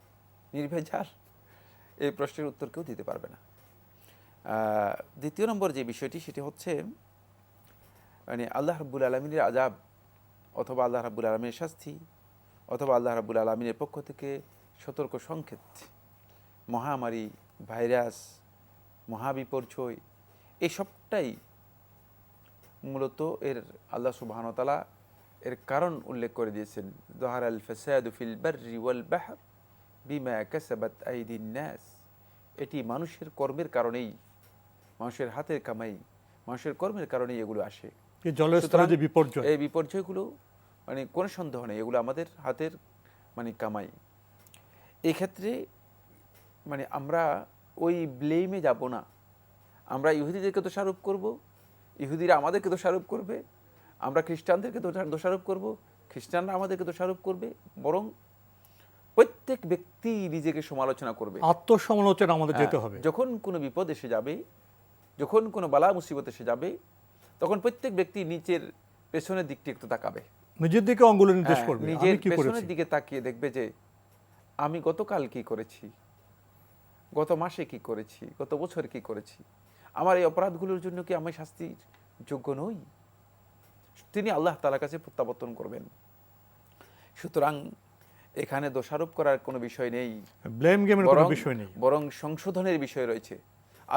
নির্ভেজাল, এই প্রশ্নের উত্তর কেউ দিতে পারবে না। দ্বিতীয় নম্বর যে বিষয়টি সেটি হচ্ছে মানে আল্লাহ রাব্বুল আলামিনের আযাব অথবা আল্লাহ রাব্বুল আলামিনের শাস্তি অথবা আল্লাহ রাব্বুল আলামিনের পক্ষ থেকে সতর্ক সংকেত, মহামারী, ভাইরাস, মহাবিপর্যয়, এই সবটাই মূলত এর আল্লাহ সুবহানাহু ওয়া তাআলা এর কারণ উল্লেখ করে দিয়েছেন। যাহারাল ফাসাদু ফিল বাররি ওয়াল বাহর বিমা কাসাবাত আইদিন নাস। এটি মানুষের কর্মের কারণেই, মানুষের হাতের কামাই, মানুষের কর্মের কারণেই এগুলো আসে। এই জলের স্তরে যে বিপর্যয়, এই বিপর্যয়গুলো মানে কোনো সন্দেহ নেই এগুলো আমাদের হাতের মানে কামাই। এই ক্ষেত্রে মানে আমরা ওই ব্লেমে যাব না। আমরা ইহুদিদেরকে দোষারোপ করব, ইহুদিরা আমাদেরকে দোষারোপ করবে, আমরা খ্রিস্টানদেরকে দোষারোপ করব, খ্রিস্টানরা আমাদেরকে দোষারোপ করবে। বরং প্রত্যেক ব্যক্তি নিজেকে সমালোচনা করবে, আত্মসমালোচনা আমাদের যেতে হবে। যখন কোনো বিপদ এসে যাবে, যখন কোনো বালা মুসিবত এসে যাবে, তখন প্রত্যেক ব্যক্তি নিচের পেছনের দিকটি একটু তাকাবে, নিজের দিকে অঙ্গুল নির্দেশ করবে, নিজের পেছনের দিকে তাকিয়ে দেখবে যে আমি গতকাল কি করেছি, গত মাসে কি করেছি, গত বছর কি করেছি, আমার এই অপরাধগুলোর জন্য কি আমি শাস্তির যোগ্য নই। তিনি আল্লাহ তাআলার কাছে প্রত্যাবর্তন করবেন। সুতরাং এখানে দোষারোপ করার কোনো বিষয় নেই, ব্লেম গেমের কোনো বিষয় নেই, বরং সংশোধনের বিষয় রয়েছে,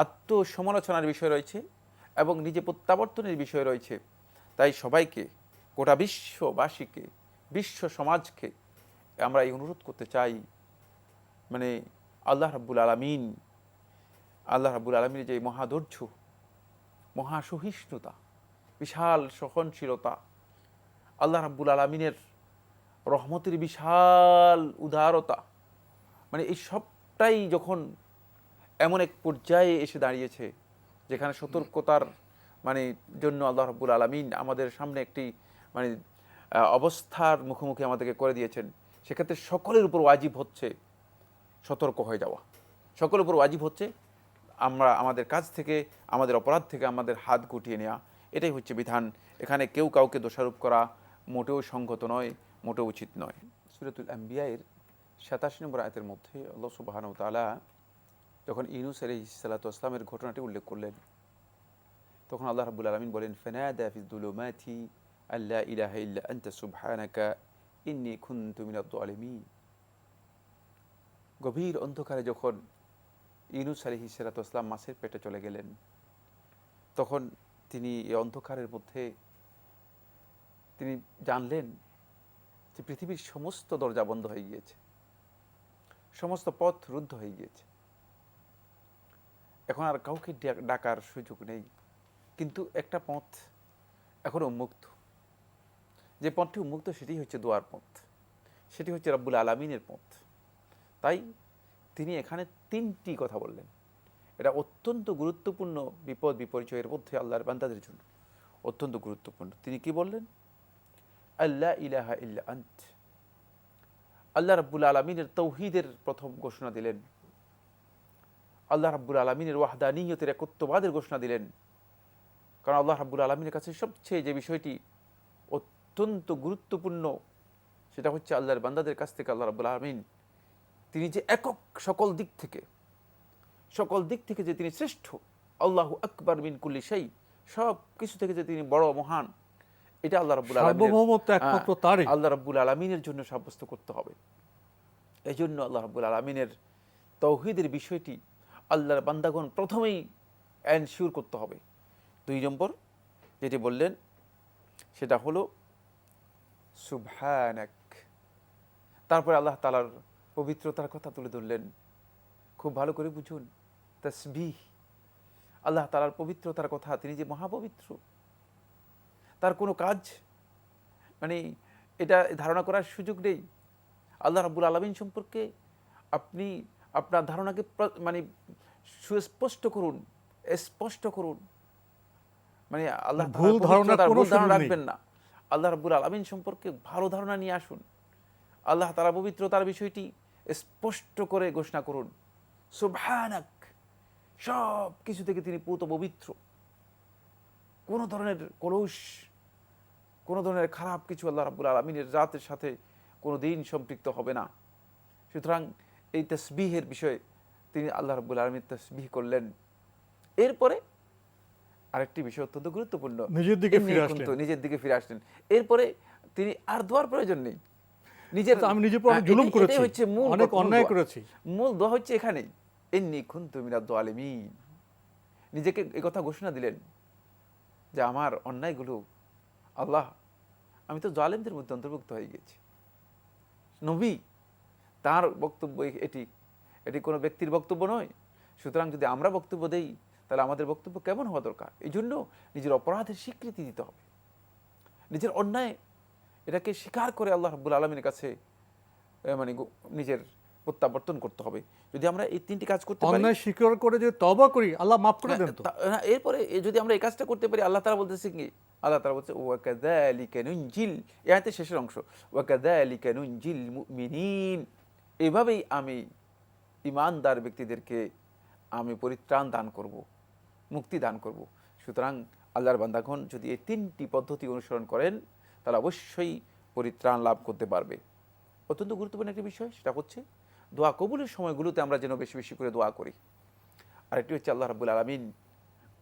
আত্মসমালোচনার বিষয় রয়েছে এবং নিজে প্রত্যাবর্তনের বিষয় রয়েছে। তাই সবাইকে, গোটা বিশ্ববাসীকে, বিশ্ব সমাজকে আমরা এই অনুরোধ করতে চাই, মানে আল্লাহ রাব্বুল আলামিনের যে মহাধৈর্য, মহাসহিষ্ণুতা, বিশাল সহনশীলতা, আল্লাহ রাব্বুল আলামিনের রহমতের বিশাল উদারতা, মানে এই সবটাই যখন এমন এক পর্যায়ে এসে দাঁড়িয়েছে যেখানে সতর্কতার মানে জন্য আল্লাহ রাব্বুল আলামিন আমাদের সামনে একটি মানে অবস্থার মুখোমুখি আমাদেরকে করে দিয়েছেন, সেক্ষেত্রে সকলের উপর ওয়াজিব হচ্ছে সতর্ক হয়ে যাওয়া, সকলের উপর ওয়াজিব হচ্ছে আমরা আমাদের কাজ থেকে, আমাদের অপরাধ থেকে আমাদের হাত গুটিয়ে নেওয়া। এটাই হচ্ছে বিধান। এখানে কেউ কাউকে দোষারোপ করা মোটেও সংগত নয়, মোটেও উচিত নয়। সূরাতুল আম্বিয়া-এর 87 নম্বর আয়াতের মধ্যে আল্লাহ সুবহানাহু ওয়া তাআলা যখন ইউনূস আলাইহিস সালাতু ওয়াস সালামের ঘটনাটি উল্লেখ করলেন, তখন আল্লাহ রাব্বুল আলামিন বলেন, ফানাদা ফিজ যুলুমাতি আল্লা ইলাহা ইল্লা আনতা সুবহানাকা ইন্নী কুনতু মিনাজ জালিমিন। গভীর অন্ধকারে যখন ইউনূস আলাইহিস সালাতু ওয়াস সালাম মাছের পেটে চলে গেলেন, তখন তিনি এই অন্ধকারের মধ্যে তিনি জানলেন যে পৃথিবীর সমস্ত দরজা বন্ধ হয়ে গিয়েছে, সমস্ত পথ রুদ্ধ হয়ে গিয়েছে, এখন আর কাউকে ডাকার সুযোগ নেই। কিন্তু একটা পথ এখন উন্মুক্ত, যে পথটি উন্মুক্ত সেটি হচ্ছে দোয়ার পথ, সেটি হচ্ছে রব্বুল আলামিনের পথ। তাই তিনি এখানে 3টি কথা বললেন, এটা অত্যন্ত গুরুত্বপূর্ণ বিপদ বিপর্যয়ের মধ্যে আল্লাহর বান্দাদের জন্য অত্যন্ত গুরুত্বপূর্ণ। তিনি কি বললেন? আল্লা ইলাহা ইল্লা আন্ত। আল্লাহ রাব্বুল আলামিনের তাওহীদের প্রথম ঘোষণা দিলেন, আল্লাহ রাব্বুল আলামিনের ওয়াহদানিয়তের একত্ববাদের ঘোষণা দিলেন। কারণ আল্লাহ রাব্বুল আলামিনের কাছে সবচেয়ে যে বিষয়টি অত্যন্ত গুরুত্বপূর্ণ, সেটা হচ্ছে আল্লাহর বান্দাদের কাছ থেকে আল্লাহ রাব্বুল আলামিন তিনি যে একক, সকল দিক থেকে যে তিনি শ্রেষ্ঠ, আল্লাহু আকবার মিন কুল্লি শাই, সব কিছু থেকে যে তিনি বড় মহান, এটা আল্লাহ রাব্বুল আলামিনের, আল্লাহ রাব্বুল আলামিনের জন্য সাব্যস্ত করতে হবে। এই জন্য আল্লাহ রাব্বুল আলামিনের তাওহীদের বিষয়টি আল্লাহর বান্দাগণ প্রথমেই এনশিওর করতে হবে। 2 নম্বর যেটি বললেন সেটা হলো সুবহানাক। তারপরে আল্লাহ তাআলার পবিত্রতার কথা তুলে ধরলেন। খুব ভালো করে বুঝুন, তাসবিহ, আল্লাহ তাআলার পবিত্রতার কথা, তিনি যে মহাপবিত্র, তার কোনো কাজ মানে এটা ধারণা করার সুযোগ নেই। আল্লাহ রাব্বুল আলামিন সম্পর্কে আপনি আপনার ধারণাকে মানে সুস্পষ্ট করুন, স্পষ্ট করুন, মানে আল্লাহ ভুল ধারণা রাখবেন না। আল্লাহ রাব্বুল আলামিন সম্পর্কে ভালো ধারণা নিয়ে আসুন। আল্লাহ তাআলা পবিত্রতার বিষয়টি স্পষ্ট করে ঘোষণা করুন, সুবহানাক, সব কিছু থেকে তিনি পুত পবিত্র, কোনো ধরনের কলুষ, কোনো ধরনের খারাপ কিছু আল্লাহ রাব্বুল আলামিনের জাতের সাথে কোনো দিন সম্পৃক্ত হবে না। সুতরাং এই তাসবিহের বিষয়ে তিনি আল্লাহ রাব্বুল আলামিন তাসবিহ করলেন। এরপরে আরেকটি বিষয় অত্যন্ত গুরুত্বপূর্ণ, নিজের দিকে ফিরে আসলেন। এরপরে তিনি আর দোয়ার প্রয়োজন নেই, আমি নিজের উপর জুলুম করেছি, হচ্ছে মূল অনেক অন্যায় করেছি, মূল দোয়া হচ্ছে এখানেই, ইন্নী কুনতু মিনাজ জালিমিন, নিজেকে এই কথা ঘোষণা দিলেন যে আমার অন্যায়গুলো আল্লাহ, আমি তো জালেমদের মধ্যে অন্তর্ভুক্ত হয়ে গেছি। নবী তার বক্তব্য এটি, এটি কোনো ব্যক্তির বক্তব্য নয়। সুতরাং যদি আমরা বক্তব্য দেই তাহলে আমাদের বক্তব্য কেমন হওয়া দরকার? এই জন্য নিজের অপরাধের স্বীকৃতি দিতে হবে, নিজের অন্যায় এটাকে স্বীকার করে আল্লাহ রাব্বুল আলামিনের কাছে মানে নিজের প্রত্যাবর্তন করতে হবে। যদি আমরা এই তিনটি কাজ করতে পারি, অন্যায় স্বীকার করে যে তওবা করি, আল্লাহ মাফ করে দেন তো। এরপরে যদি আমরা এই কাজটা করতে পারি, আল্লাহ তাআলা বলতেছে কি, আল্লাহ তাআলা বলছে ওয়াকাযালিকা নুনজিল, এই আয়াতের শেষের অংশ, ওয়াকাযালিকা নুনজিল মুমিনিন, এইভাবেই আমি ঈমানদার ব্যক্তিদেরকে আমি পরিত্রাণ দান করব, মুক্তি দান করব। সুতরাং আল্লাহর বান্দাগণ যদি এই তিনটি পদ্ধতি অনুসরণ করেন তাহলে অবশ্যই পরিত্রাণ লাভ করতে পারবে। অত্যন্ত গুরুত্বপূর্ণ একটি বিষয়, সেটা হচ্ছে দোয়া কবুলের সময়গুলোতে আমরা যেন বেশি বেশি করে দোয়া করি। আরেকটি হচ্ছে আল্লাহ রাব্বুল আলামিন,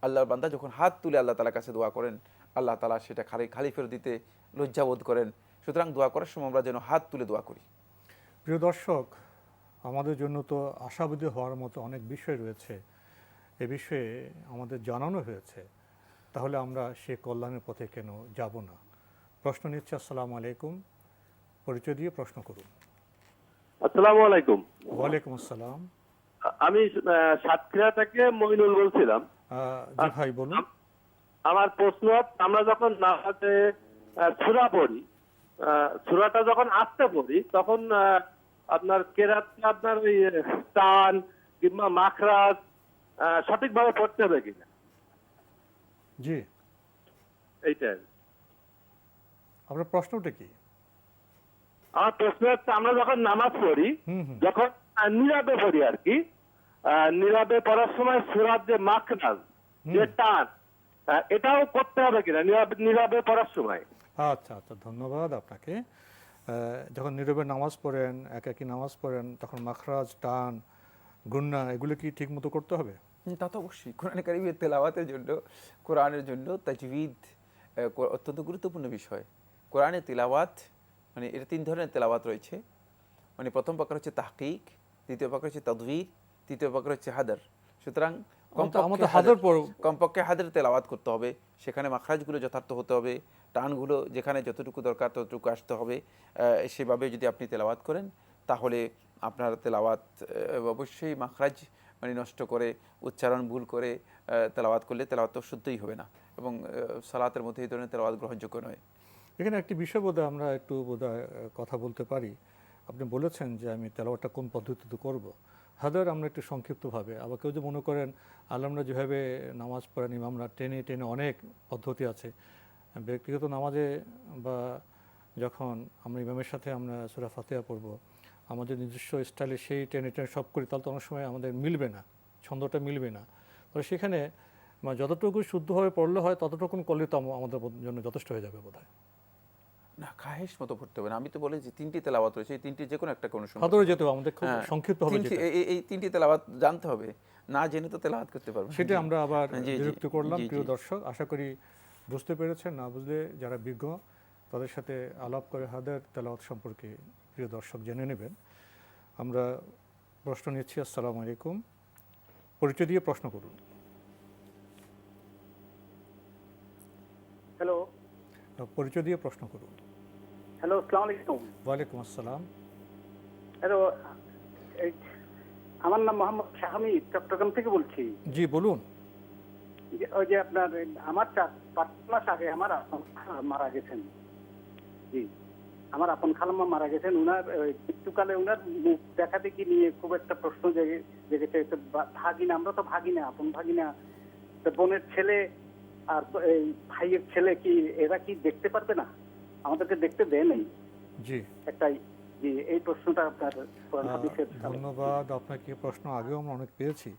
আল্লাহর বান্দা যখন হাত তুলে আল্লাহ তাআলার কাছে দোয়া করেন, আল্লাহ তাআলা সেটা খালি ফেরত দিতে লজ্জাবোধ করেন। সুতরাং দোয়া করার সময় আমরা যেন হাত তুলে দোয়া করি। প্রিয় দর্শক, আমাদের জন্য তো আশাবাদী হওয়ার মতো অনেক বিষয় রয়েছে, এ বিষয়ে আমাদের জানানো হয়েছে, তাহলে আমরা সে কল্যাণের পথে কেন যাব না? প্রশ্ন নিচ্ছে। আসসালামু আলাইকুম, পরিচয় দিয়ে প্রশ্ন করুন। আসসালামু আলাইকুম। ওয়ালাইকুম আসসালাম। আমি সাতক্ষীরা থেকে মইনুল বলছিলাম। জি ভাই বলুন। আমার প্রশ্ন, আমরা যখন নামাজে সূরা পড়ি, সূরাটা যখন আস্তে পড়ি তখন আপনার কেরাতটা আপনার ওই টান কিংবা মাখরাজ সঠিকভাবে পড়তে হবে কিনা, জি এইটাই আপনার প্রশ্নটা কি? আমার প্রশ্ন হচ্ছে, আমরা যখন নামাজ পড়ি, যখন নীরবে পড়ি আর কি, নীরবে পড়ার সময় সূরার যে মাখরাজ, যে টান, এটাও করতে হবে কিনা নীরবে পড়ার সময়? আচ্ছা আচ্ছা, ধন্যবাদ আপনাকে। যখন নীরবে নামাজ পড়েন, একাকী নামাজ পড়েন, তখন মাখরাজ, টান, গুন্না এগুলো কি ঠিক মতো করতে হবে? তা তো অবশ্যই। কোরআন কারীমের তেলাওয়াতের জন্য, কোরআনের জন্য তাজবিদ অত্যন্ত গুরুত্বপূর্ণ বিষয়। কোরআনের তেলাওয়াত মানে এর তিন ধরনের তেলাওয়াত রয়েছে। মানে প্রথম প্রকার হচ্ছে তাহকিক, দ্বিতীয় প্রকার হচ্ছে তাদবীর, তৃতীয় প্রকার হচ্ছে হাদার। সুতরাং কমপক্ষে হাদার তেলাওয়াত করতে হবে, সেখানে মাখরাজগুলো যথার্থ হতে হবে, টানগুলো যেখানে যতটুকু দরকার ততটুকু আসতে হবে। সেভাবে যদি আপনি তেলাওয়াত করেন তাহলে আপনার তেলাওয়াত অবশ্যই মাখরাজ মানে নষ্ট করে, উচ্চারণ ভুল করে তেলাওয়াত করলে তেলাওয়াত তো শুদ্ধই হবে না, এবং সালাতের মধ্যে এই ধরনের তেলাওয়াত গ্রহণযোগ্য নয়। এখানে একটি বিষয় বোধহয় আমরা একটু বোধহয় কথা বলতে পারি। আপনি বলেছেন যে আমি তেলাওয়াতটা কোন পদ্ধতিতে করব। হাদার আমরা একটু সংক্ষিপ্তভাবে, আবার কেউ যে মনে করেন আলেমরা যেভাবে নামাজ পড়েন, ইমামরা টেনে টেনে, অনেক পদ্ধতি আছে ব্যক্তিগত নামাজে, বা যখন আমরা ইমামের সাথে আমরা সূরা ফাতিহা পড়ব, আমাদের নিজস্ব স্টাইলে সেই টেনে টেনে সব করি, তাহলে তো অনেক সময় আমাদের মিলবে না, ছন্দটা মিলবে না। তবে সেখানে যতটুকু শুদ্ধভাবে পড়লে হয় ততটুকু করলে তো আমাদের জন্য যথেষ্ট হয়ে যাবে বোধহয়। না, খাহেশ মতো পড়তে হবে না। আমি তো বলেছি তিনটি তেলাওয়াত রয়েছে, এই তিনটি যে কোনো একটা কোন সময় হাদরে যেতে হবে, আমাদের খুব সংক্ষিপ্তভাবে এই তিনটি তেলাওয়াত জানতে হবে, না জেনে তো তেলাওয়াত করতে পারবে। সেটা আমরা আবার বিরক্ত করলাম। প্রিয় দর্শক, আশা করি বুঝতে পেরেছেন। না বুঝলে যারা বিজ্ঞ তাদের সাথে আলাপ করে হাদার তেলাওয়াত সম্পর্কে প্রিয় দর্শক জেনে নেবেন। আমরা প্রশ্ন নিচ্ছি। আসসালামু আলাইকুম, পরিচয় দিয়ে প্রশ্ন করুন। হ্যালো, পরিচয় দিয়ে প্রশ্ন করুন। হ্যালো, আসসালামু আলাইকুম। ওয়ালাইকুম আসসালাম। হ্যালো, আমার নাম মোহাম্মদ শাহামি, চট্টগ্রাম থেকে বলছি। জি বলুন। ওই যে আপনার আমার 5 মাস আগে আমার মারা গেছেন। জি, আমার আপন খালাম্মা মারা গেছেন। উনার মৃত্যুকালে উনার মুখ দেখা দেখি নিয়ে খুব একটা প্রশ্ন জেগেছে। ভাগিনা, আমরা তো ভাগিনা, আপন ভাগিনা, বোনের ছেলে আর এই ভাইয়ের ছেলে, কি এরা কি দেখতে পারবে না? আমাদেরকে দেখতে দেয় নাই। জি একটাই, জি, এই প্রশ্নটা আপনার হাদিসের। ধন্যবাদ আপনাকে। প্রশ্ন আগেও আমরা অনেক পেয়েছি।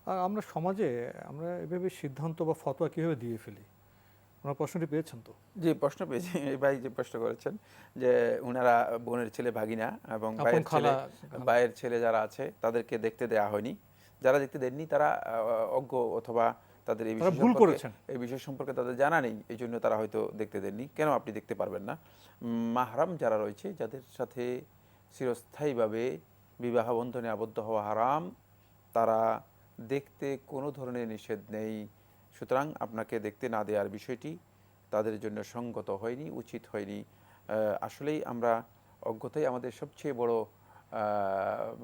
আর আমরা সমাজে আমরা এভাবে সিদ্ধান্ত বা ফতোয়া কীভাবে দিয়ে ফেলি, আপনার প্রশ্নটি পেয়েছেন তো? জি, প্রশ্ন পেয়েছি। ভাই যে প্রশ্ন করেছেন যে ওনারা বোনের ছেলে ভাগিনা এবং ভাইয়ের ছেলে যারা আছে তাদেরকে দেখতে দেয়া হয়নি। যারা দেখতে দেননি তারা অজ্ঞ, অথবা তাদের এই বিষয় সম্পর্কে তাদের জানা নেই, এই জন্য তারা হয়তো দেখতে দেননি। কেন আপনি দেখতে পারবেন না? মাহরাম যারা রয়েছে, যাদের সাথে চিরস্থায়ীভাবে বিবাহ বন্ধনে আবদ্ধ হওয়া হারাম, তারা দেখতে কোনো ধরনের নিষেধ নেই। সুতরাং আপনাকে দেখতে না দেওয়ার বিষয়টি তাদের জন্য সঙ্গত হয়নি, উচিত হয়নি। আসলেই আমরা অজ্ঞতাই আমাদের সবচেয়ে বড়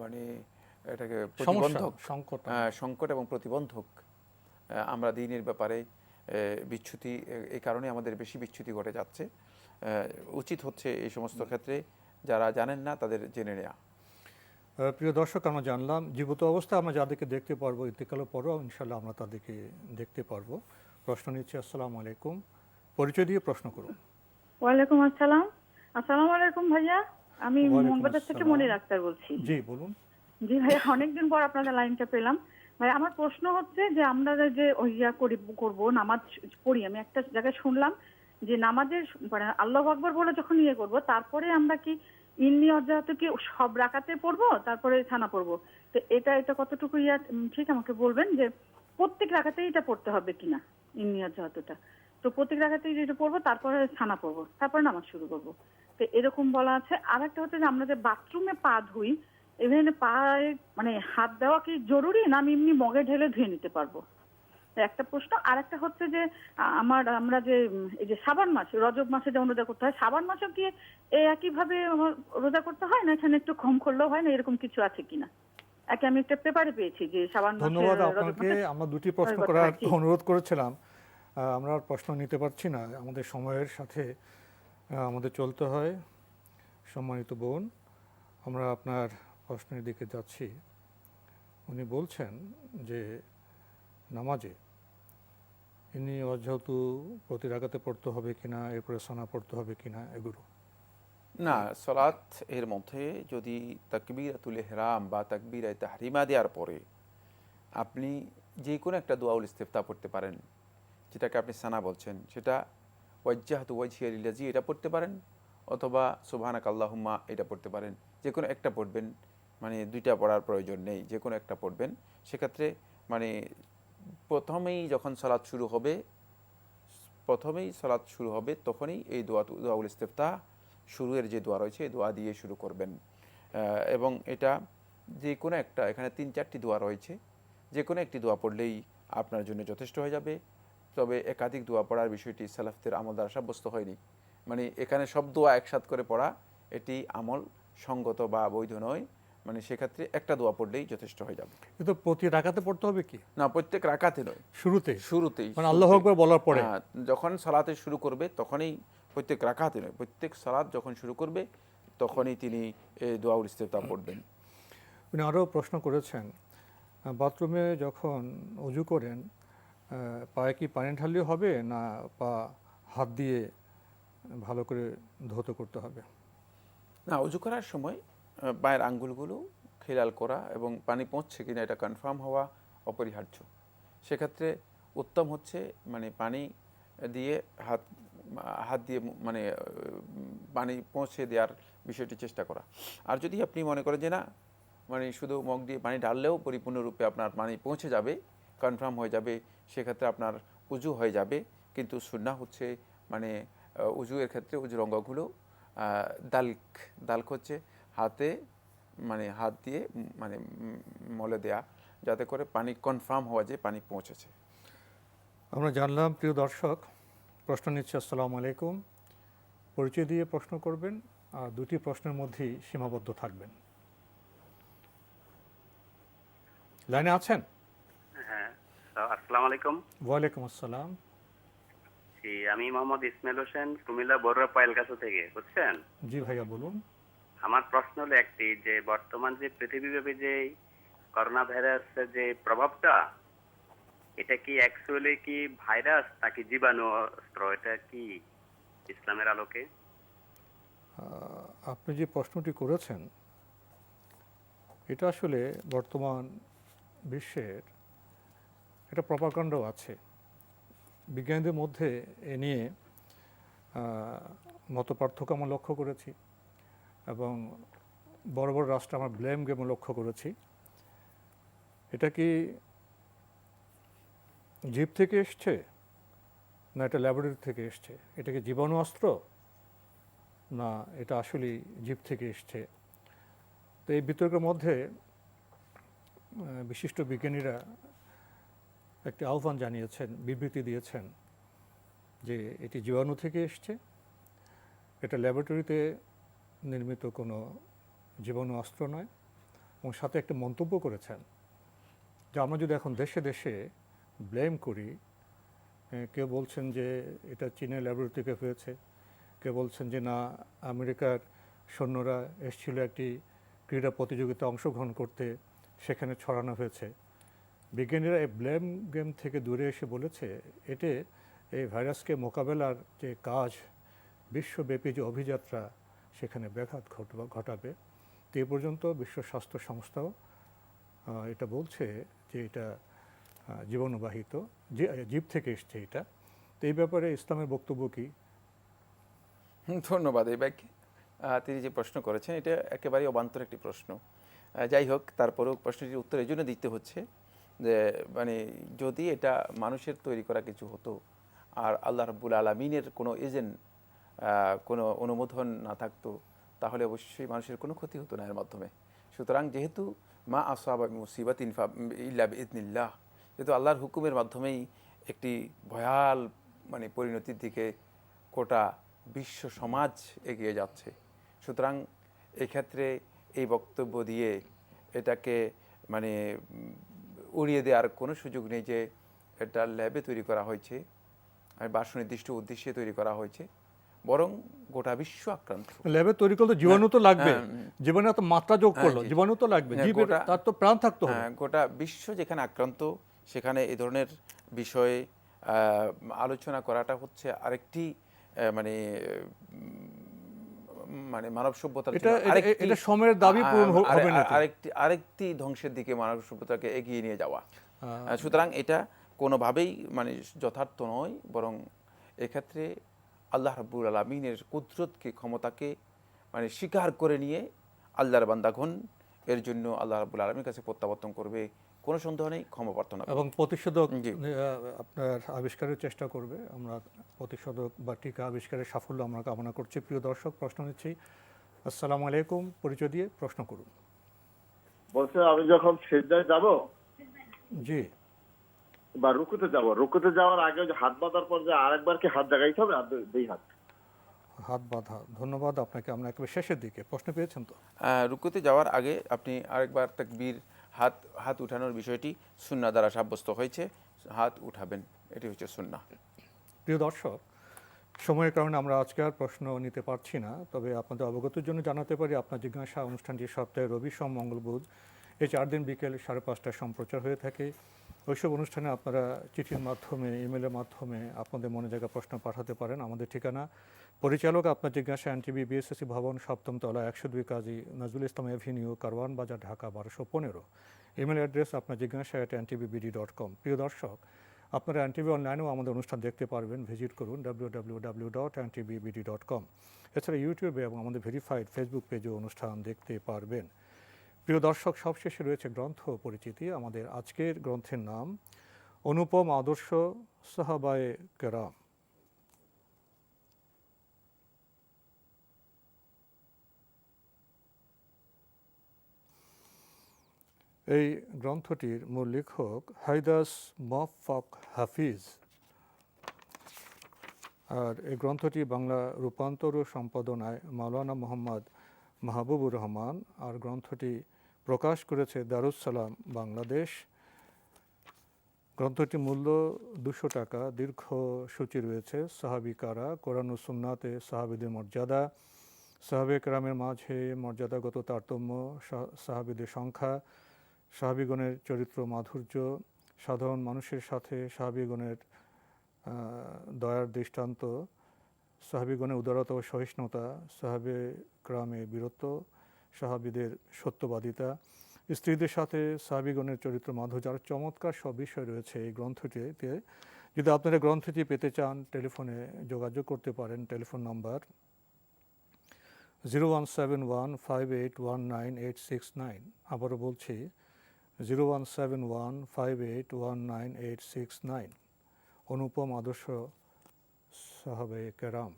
মানে এটাকে প্রতিবন্ধক, সংকট এবং প্রতিবন্ধক। আমরা দিনের ব্যাপারে বিচ্যুতি, এই কারণে আমাদের বেশি বিচ্যুতি ঘটে যাচ্ছে। উচিত হচ্ছে এই সমস্ত ক্ষেত্রে যারা জানেন না তাদের জেনে নেওয়া। প্রিয় দর্শক, আমরা জানলাম জীবিত অবস্থায় আমরা যাদেরকে দেখতে পারবো, ইন্তেকালের পরও ইনশাল্লাহ আমরা তাদেরকে দেখতে পারবো। প্রশ্ন নিচ্ছি। আসসালামু আলাইকুম, পরিচয় দিয়ে প্রশ্ন করুন। ওয়ালাইকুম আসসালাম। আসসালামু আলাইকুম ভাইয়া, আমি মোহনবাজার থেকে মনির আক্তার বলছি। জি বলুন। জি ভাইয়া, অনেকদিন পর আপনাদের লাইনটা পেলাম। ভাই আমার প্রশ্ন হচ্ছে যে আমরা যে করবো, নামাজ পড়ি, আমি একটা জায়গায় শুনলাম যে নামাজের মানে আল্লাহু আকবার বলে যখন করব, তারপরে আমরা কি ইন্নি অজাহাত কি সব রাকাতে পড়বো, তারপরে থানা পড়বো? তো এটা কতটুকু ঠিক আমাকে বলবেন যে প্রত্যেক রাকাতেই এটা পড়তে হবে কিনা ইন্নি অজাহাতটা? তো প্রত্যেক রাকাতেই এটা পড়বো, তারপরে থানা পড়বো, তারপরে নামাজ শুরু করবো। তো এরকম বলা আছে। আর একটা হচ্ছে যে আমরা যে বাথরুমে পা ধুই, এখানে পায়ে মানে হাত দেওয়া কি জরুরি, না আমি এমনি মগে ঢেলে ধুয়ে নিতে পারবো? একটা প্রশ্ন। আর একটা হচ্ছে যে আমরা যে এই যে শ্রাবণ মাস, রজব মাসে যেমন রোজা করতে হয়, শ্রাবণ মাসেও কি একইভাবে রোজা করতে হয়, না এখানে একটু কম করলেও হয়, না এরকম কিছু আছে কিনা? আমি একটা পেপারে পেয়েছি যে শ্রাবণ মাসে। ধন্যবাদ আপনাকে। আমরা দুটি প্রশ্ন করার অনুরোধ করেছিলাম, আমরা আর প্রশ্ন নিতে পারছি না, আমাদের সময়ের সাথে আমাদের চলতে হয়। সম্মানিত বোন, আমরা আপনার প্রশ্নের দিকে যাচ্ছি। উনি বলছেন যে নামাজে ইনি অজাহতু প্রতি রাকাতে পড়তে হবে কিনা, এরপরে সানা পড়তে হবে কিনা, এগুলো না। সালাত এর মধ্যে যদি তাকবীরাতুল ইহরাম বা তাকবীরে তাহরিমা দেওয়ার পরে আপনি যে কোনো একটা দোয়াউল ইস্তিফতা পড়তে পারেন, যেটাকে আপনি সানা বলছেন, সেটা ওয়াজ্জাহতু ওয়াজহিয়া লিল্লাযী এটা পড়তে পারেন, অথবা সুবহানাকা আল্লাহুম্মা এটা পড়তে পারেন। যে কোনো একটা পড়বেন, মানে দুইটা পড়ার প্রয়োজন নেই, যে কোনো একটা পড়বেন। সেক্ষেত্রে মানে প্রথমেই যখন সালাত শুরু হবে তখনই এই দোয়াউল ইস্তিফতা শুরুয়ের যে দোয়া রয়েছে এই দোয়া দিয়ে শুরু করবেন। এবং এটা যে কোনো একটা, এখানে 3-4টি দোয়া রয়েছে, যে কোনো একটি দোয়া পড়লেই আপনার জন্য যথেষ্ট হয়ে যাবে। তবে একাধিক দোয়া পড়ার বিষয়টি সালাফদের আমল দ্বারা সাব্যস্ত হয়নি। মানে এখানে সব দোয়া একসাথে করে পড়া এটি আমল সঙ্গত বা বৈধ নয়। মানে সেক্ষেত্রে একটা দোয়া পড়লেই যথেষ্ট হয়ে যাবে। কিন্তু প্রতি রাকাতে পড়তে হবে কি? না, প্রত্যেক রাকাতে নয়, শুরুতেই মানে আল্লাহু আকবার বলার পরে যখন সালাতে শুরু করবে তখনই, প্রত্যেক রাকাতে নয়, প্রত্যেক সালাত যখন শুরু করবে তখনই তিনি এই দোয়াউল ইস্তিফতা পড়বেন। উনি আরও প্রশ্ন করেছেন, বাথরুমে যখন ওযু করেন পায়ে কি পানি ঢাললে হবে, না পা হাত দিয়ে ভালো করে ধৌত করতে হবে? না, ওযু করার সময় পায়ের আঙ্গুলগুলো খেয়াল করা এবং পানি পৌঁছছে কিনা এটা কনফার্ম হওয়া অপরিহার্য। সেক্ষেত্রে উত্তম হচ্ছে মানে পানি দিয়ে হাত দিয়ে মানে পানি পৌঁছে দেওয়ার বিষয়টি চেষ্টা করা। আর যদি আপনি মনে করেন যে না, মানে শুধু মগ দিয়ে পানি ঢাললেও পরিপূর্ণরূপে আপনার পানি পৌঁছে যাবে, কনফার্ম হয়ে যাবে, সেক্ষেত্রে আপনার উজু হয়ে যাবে। কিন্তু সুন্নাহ হচ্ছে মানে উজুয়ের ক্ষেত্রে উজুর অঙ্গগুলো দালক হচ্ছে হাতে, মানে হাত দিয়ে মানে মলে দেয়া, যাতে করে পানি কনফার্ম হওয়া যে পানি পৌঁছেছে। আমরা জানলাম। প্রিয় দর্শক, প্রশ্ন নিচ্ছে। আসসালামু আলাইকুম, পরিচয় দিয়ে প্রশ্ন করবেন আর দুটি প্রশ্নের মধ্যেই সীমাবদ্ধ থাকবেন। লাইনে আছেন? হ্যাঁ, আসসালামু আলাইকুম। ওয়ালাইকুম আসসালাম। জি, আমি মোহাম্মদ ইসমাইল হোসেন, কুমিল্লা বড়ুয়া পায়েলগাছা থেকে। বুঝছেন? জি ভাইয়া বলুন। আমার প্রশ্ন হলো একটি, যে বর্তমান যে পৃথিবীব্যাপী যে করোনা ভাইরাসের যে প্রভাবটা, এটা কি অ্যাকচুয়ালি কি ভাইরাস নাকি জীবাণু অস্ত্র, এটা কি ইসলামের আলোকে? আপনি যে প্রশ্নটি করেছেন এটা আসলে বর্তমান বিশ্বের একটা প্রপাগান্ডাও আছে। বিজ্ঞানীদের মধ্যে এ নিয়ে মত পার্থক্য আমরা লক্ষ্য করেছি এবং বড় বড় রাষ্ট্র আমরা ব্লেম গেম লক্ষ্য করেছি। এটা কি জীব থেকে এসছে, না এটা ল্যাবরেটরি থেকে এসছে? এটা কি জীবাণু অস্ত্র, না এটা আসলেই জীব থেকে এসছে? তো এই বিতর্কের মধ্যে বিশিষ্ট বিজ্ঞানীরা একটি আহ্বান জানিয়েছেন, বিবৃতি দিয়েছেন যে এটি জীবাণু থেকে এসছে, এটা ল্যাবরেটরিতে নির্মিত কোনো জীবাণু অস্ত্র নয়, এবং সাথে একটা মন্তব্য করেছেন যে আমরা যদি এখন দেশে দেশে ব্লেম করি, কেউ বলছেন যে এটা চীনের ল্যাবরেটরি থেকে হয়েছে, কেউ বলছেন যে না আমেরিকার সৈন্যরা এসেছিল একটি ক্রীড়া প্রতিযোগিতা অংশগ্রহণ করতে, সেখানে ছড়ানো হয়েছে। বিজ্ঞানীরা এই ব্লেম গেম থেকে দূরে এসে বলেছে এতে এই ভাইরাসকে মোকাবেলার যে কাজ, বিশ্বব্যাপী যে অভিযাত্রা, সেখানে ব্যাঘাত ঘটাবে। তো এ পর্যন্ত বিশ্ব স্বাস্থ্য সংস্থাও এটা বলছে যে এটা জীবাণুবাহিত, জীব থেকে এসছে এটা। তো এই ব্যাপারে ইসলামের বক্তব্য কী? ধন্যবাদ এই ব্যাগ। তিনি যে প্রশ্ন করেছেন এটা একেবারেই অবান্তর একটি প্রশ্ন। যাই হোক, তারপরেও প্রশ্নটির উত্তর এই জন্য দিতে হচ্ছে যে মানে যদি এটা মানুষের তৈরি করা কিছু হতো আর আল্লাহ রাব্বুল আলামিনের কোনো এজেন্ট, কোনো অনুমোদন না থাকতো, তাহলে অবশ্যই মানুষের কোনো ক্ষতি হতো না এর মাধ্যমে। সুতরাং যেহেতু মা আসাবা মুসিবাতিন ইল্লা বিইذনিল্লাহ, যেহেতু আল্লাহর হুকুমের মাধ্যমেই একটি ভয়াল মানে পরিণতির দিকে গোটা বিশ্ব সমাজ এগিয়ে যাচ্ছে, সুতরাং এক্ষেত্রে এই বক্তব্য দিয়ে এটাকে মানে উড়িয়ে দেওয়ার কোনো সুযোগ নেই যে এটা ল্যাবে তৈরি করা হয়েছে বা সুনির্দিষ্ট উদ্দেশ্যে তৈরি করা হয়েছে, বরং গোটা বিশ্ব আক্রান্ত। ল্যাবে তৈরি করলে জীবাণু তো লাগবে, জীবাণু তো মাত্রা যোগ করলো, জীবাণু তো লাগবে, তার তো প্রাণ থাকতে হবে। গোটা বিশ্ব যেখানে আক্রান্ত, সেখানে এই ধরনের বিষয়ে আলোচনা করাটা হচ্ছে আরেকটি মানে মানে মানব সভ্যতার এটা সময়ের দাবি পূরণ হবে না, আরেকটি ধ্বংসের দিকে মানব সভ্যতাকে এগিয়ে নিয়ে যাওয়া। সুতরাং এটা কোনোভাবেই মানে যথার্থ নয়, বরং এক্ষেত্রে আল্লাহ রাব্বুল আলামিনের কুদরতকে, ক্ষমতাকে মানে স্বীকার করে নিয়ে আল্লাহর বান্দাগণ এর জন্য আল্লাহ রাব্বুল আলামিনের কাছে প্রত্যাবর্তন করবে, কোনো সন্দেহ নেই, ক্ষমা প্রার্থনা এবং প্রতিষেধক আপনার আবিষ্কারের চেষ্টা করবে। আমরা প্রতিষেধক বা টিকা আবিষ্কারের সাফল্য আমরা কামনা করছি। প্রিয় দর্শক, প্রশ্ন নিচ্ছি। আসসালামু আলাইকুম, পরিচয় দিয়ে প্রশ্ন করুন। বলছে আমি যখন সিজদায় যাব, জি, বা রুকুতে যাব, রুকুতে যাওয়ার আগে যে হাত বাঁধার পর যে আরেকবার কি হাত জাগাইতে হবে? দুই হাত হাত বাঁধা। ধন্যবাদ আপনাকে। আমরা একেবারে শেষের দিকে প্রশ্ন পেয়েছেন তো। রুকুতে যাওয়ার আগে আপনি আরেকবার তাকবীর, হাত উঠানোর বিষয়টি সুন্নাহ দ্বারা সাব্যস্ত হয়েছে, হাত উঠাবেন, এটি হচ্ছে সুন্নাহ। প্রিয় দর্শক, সময়ের কারণে আমরা আজকে আর প্রশ্ন নিতে পারছি না, তবে আপনাদের অবগতির জন্য জানাতে পারি আপনার জিজ্ঞাসা অনুষ্ঠানটি সপ্তাহে রবি, সোম, মঙ্গল, বুধ এই 4 দিন বিকেল 5:30 সম্প্রচার হয়ে থাকে। ওইসব অনুষ্ঠানে আপনারা চিঠির মাধ্যমে, ইমেলের মাধ্যমে আপনাদের মনে জায়গা প্রশ্ন পাঠাতে পারেন। আমাদের ঠিকানা পরিচালক আপনার জিজ্ঞাসা, এনটিভি, বিএসএসসি ভবন, 7ম তলা, 102 কাজী নজরুল ইসলাম এভিনিউ, কারওয়ান বাজার, ঢাকা 1215। ইমেল অ্যাড্রেস আপনার জিজ্ঞাসা @ntvbd.com। প্রিয় দর্শক, আপনারা এনটিভি অনলাইনেও আমাদের অনুষ্ঠান দেখতে পারবেন। ভিজিট করুন www.ntvbd.com। এছাড়া ইউটিউবে এবং আমাদের ভেরিফাইড ফেসবুক পেজেও অনুষ্ঠান দেখতে পারবেন। প্রিয় দর্শক, সবশেষে রয়েছে গ্রন্থ পরিচিতি। আমাদের আজকের গ্রন্থের নাম অনুপম আদর্শ সাহাবায়ে কেরাম। এই গ্রন্থটির মূল লেখক হায়দাস মুওয়াফফাক হাফিজ, আর এই গ্রন্থটি বাংলা রূপান্তর ও সম্পাদনায় মাওলানা মোহাম্মদ মাহবুবুর রহমান, আর গ্রন্থটি প্রকাশ করেছে দারুস সালাম বাংলাদেশ। গ্রন্থটির মূল্য 200 টাকা। দীর্ঘ সূচি রয়েছে সাহাবী কারা, কোরআন ও সুন্নাতে সাহাবীদের মর্যাদা, সাহাবায়ে কেরামের মাঝে মর্যাদাগত তারতম্য, সাহাবীদের সংখ্যা, সাহাবীগণের চরিত্র মাধুর্য, সাধারণ মানুষের সাথে সাহাবীগণের দয়ার দৃষ্টান্ত, সাহাবীগণের উদারতা ও সহিষ্ণুতা, সাহাবায়ে কেরামের বীরত্ব, সাহাবীদের সত্যবাদিতা, স্ত্রীদের সাথে সাহাবীগণের চরিত্র মাধুর্য, আর চমৎকার সব বিষয় রয়েছে এই গ্রন্থটিতে। যদি আপনারা গ্রন্থটি পেতে চান, টেলিফোনে যোগাযোগ করতে পারেন। Telephone number 01715819869। আবারও বলছি 01715819869। অনুপম আদর্শ সাহাবায়ে কেরাম।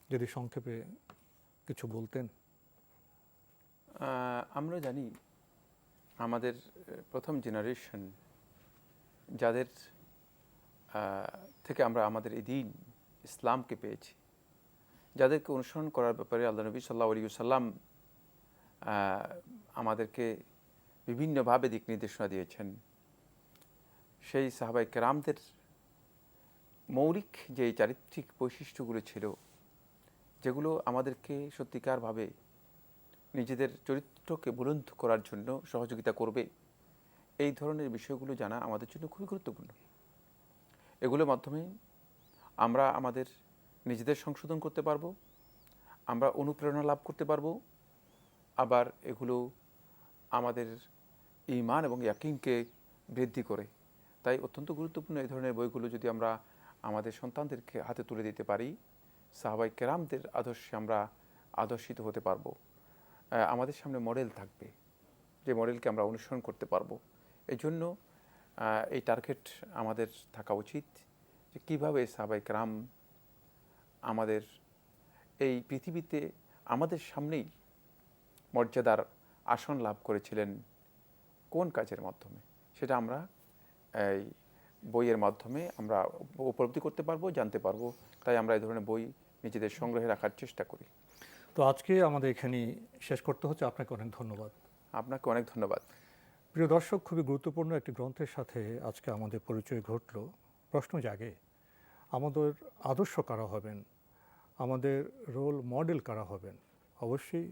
যদি সংক্ষেপে কিছু বলতেন। আমরা জানি আমাদের প্রথম জেনারেশন যাদের থেকে আমরা আমাদের এই দিন ইসলামকে পেয়েছি, যাদেরকে অনুসরণ করার ব্যাপারে আল্লাহ নবী সাল্লাল্লাহু আলাইহি ওয়াসাল্লাম আমাদেরকে বিভিন্নভাবে দিক নির্দেশনা দিয়েছেন, সেই সাহাবায়ে কেরামদের মৌলিক যে চারিত্রিক বৈশিষ্ট্যগুলো ছিল, যেগুলো আমাদেরকে সত্যিকারভাবে নিজেদের চরিত্রকে বুলন্দ করার জন্য সহযোগিতা করবে, এই ধরনের বিষয়গুলো জানা আমাদের জন্য খুবই গুরুত্বপূর্ণ। এগুলোর মাধ্যমে আমরা আমাদের নিজেদের সংশোধন করতে পারবো, আমরা অনুপ্রেরণা লাভ করতে পারবো, আবার এগুলো আমাদের ঈমান এবং ইয়াকিনকে বৃদ্ধি করে। তাই অত্যন্ত গুরুত্বপূর্ণ এই ধরনের বইগুলো যদি আমরা আমাদের সন্তানদেরকে হাতে তুলে দিতে পারি, সাহাবায়ে কেরামদের আদর্শে আমরা আদর্শিত হতে পারবো, আমাদের সামনে মডেল থাকবে, যে মডেলকে আমরা অনুসরণ করতে পারবো। এই জন্য এই টার্গেট আমাদের থাকা উচিত যে কীভাবে সাহাবায়ে কেরাম আমাদের এই পৃথিবীতে আমাদের সামনেই মর্যাদার আসন লাভ করেছিলেন, কোন কাজের মাধ্যমে, সেটা আমরা এই বইয়ের মাধ্যমে আমরা উপলব্ধি করতে পারবো, জানতে পারবো। তাই আমরা এই ধরনের বই নিজেদের সংগ্রহে রাখার চেষ্টা করি। তো আজকে আমাদের এখানে শেষ করতে হচ্ছে। আপনাকে অনেক ধন্যবাদ। আপনাকে অনেক ধন্যবাদ। প্রিয় দর্শক, খুবই গুরুত্বপূর্ণ একটি গ্রন্থের সাথে আজকে আমাদের পরিচয় ঘটল। প্রশ্ন জাগে, আমাদের আদর্শ কারা হবেন, আমাদের রোল মডেল কারা হবেন? অবশ্যই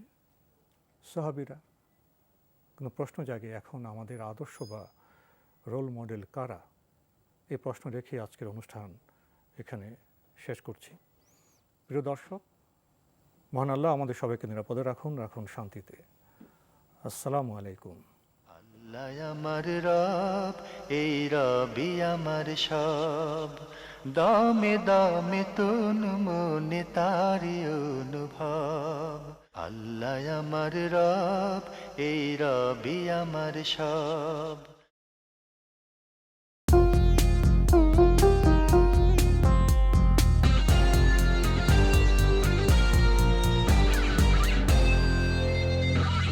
সাহাবীরা। কিন্তু প্রশ্ন জাগে, এখন আমাদের আদর্শ বা রোল মডেল কারা? এই প্রশ্ন রেখে আজকের অনুষ্ঠান এখানে শেষ করছি। প্রিয় দর্শক, মহান আল্লাহ আমাদের সবাইকে নিরাপদে রাখুন, রাখুন শান্তিতে। আসসালামু আলাইকুম। আল্লাহ আমার রব, এই রবি আমার সব, দামে দামে তুন মনে তারি অনুভব। আল্লাহ আমার রব, এই রবি আমার সব।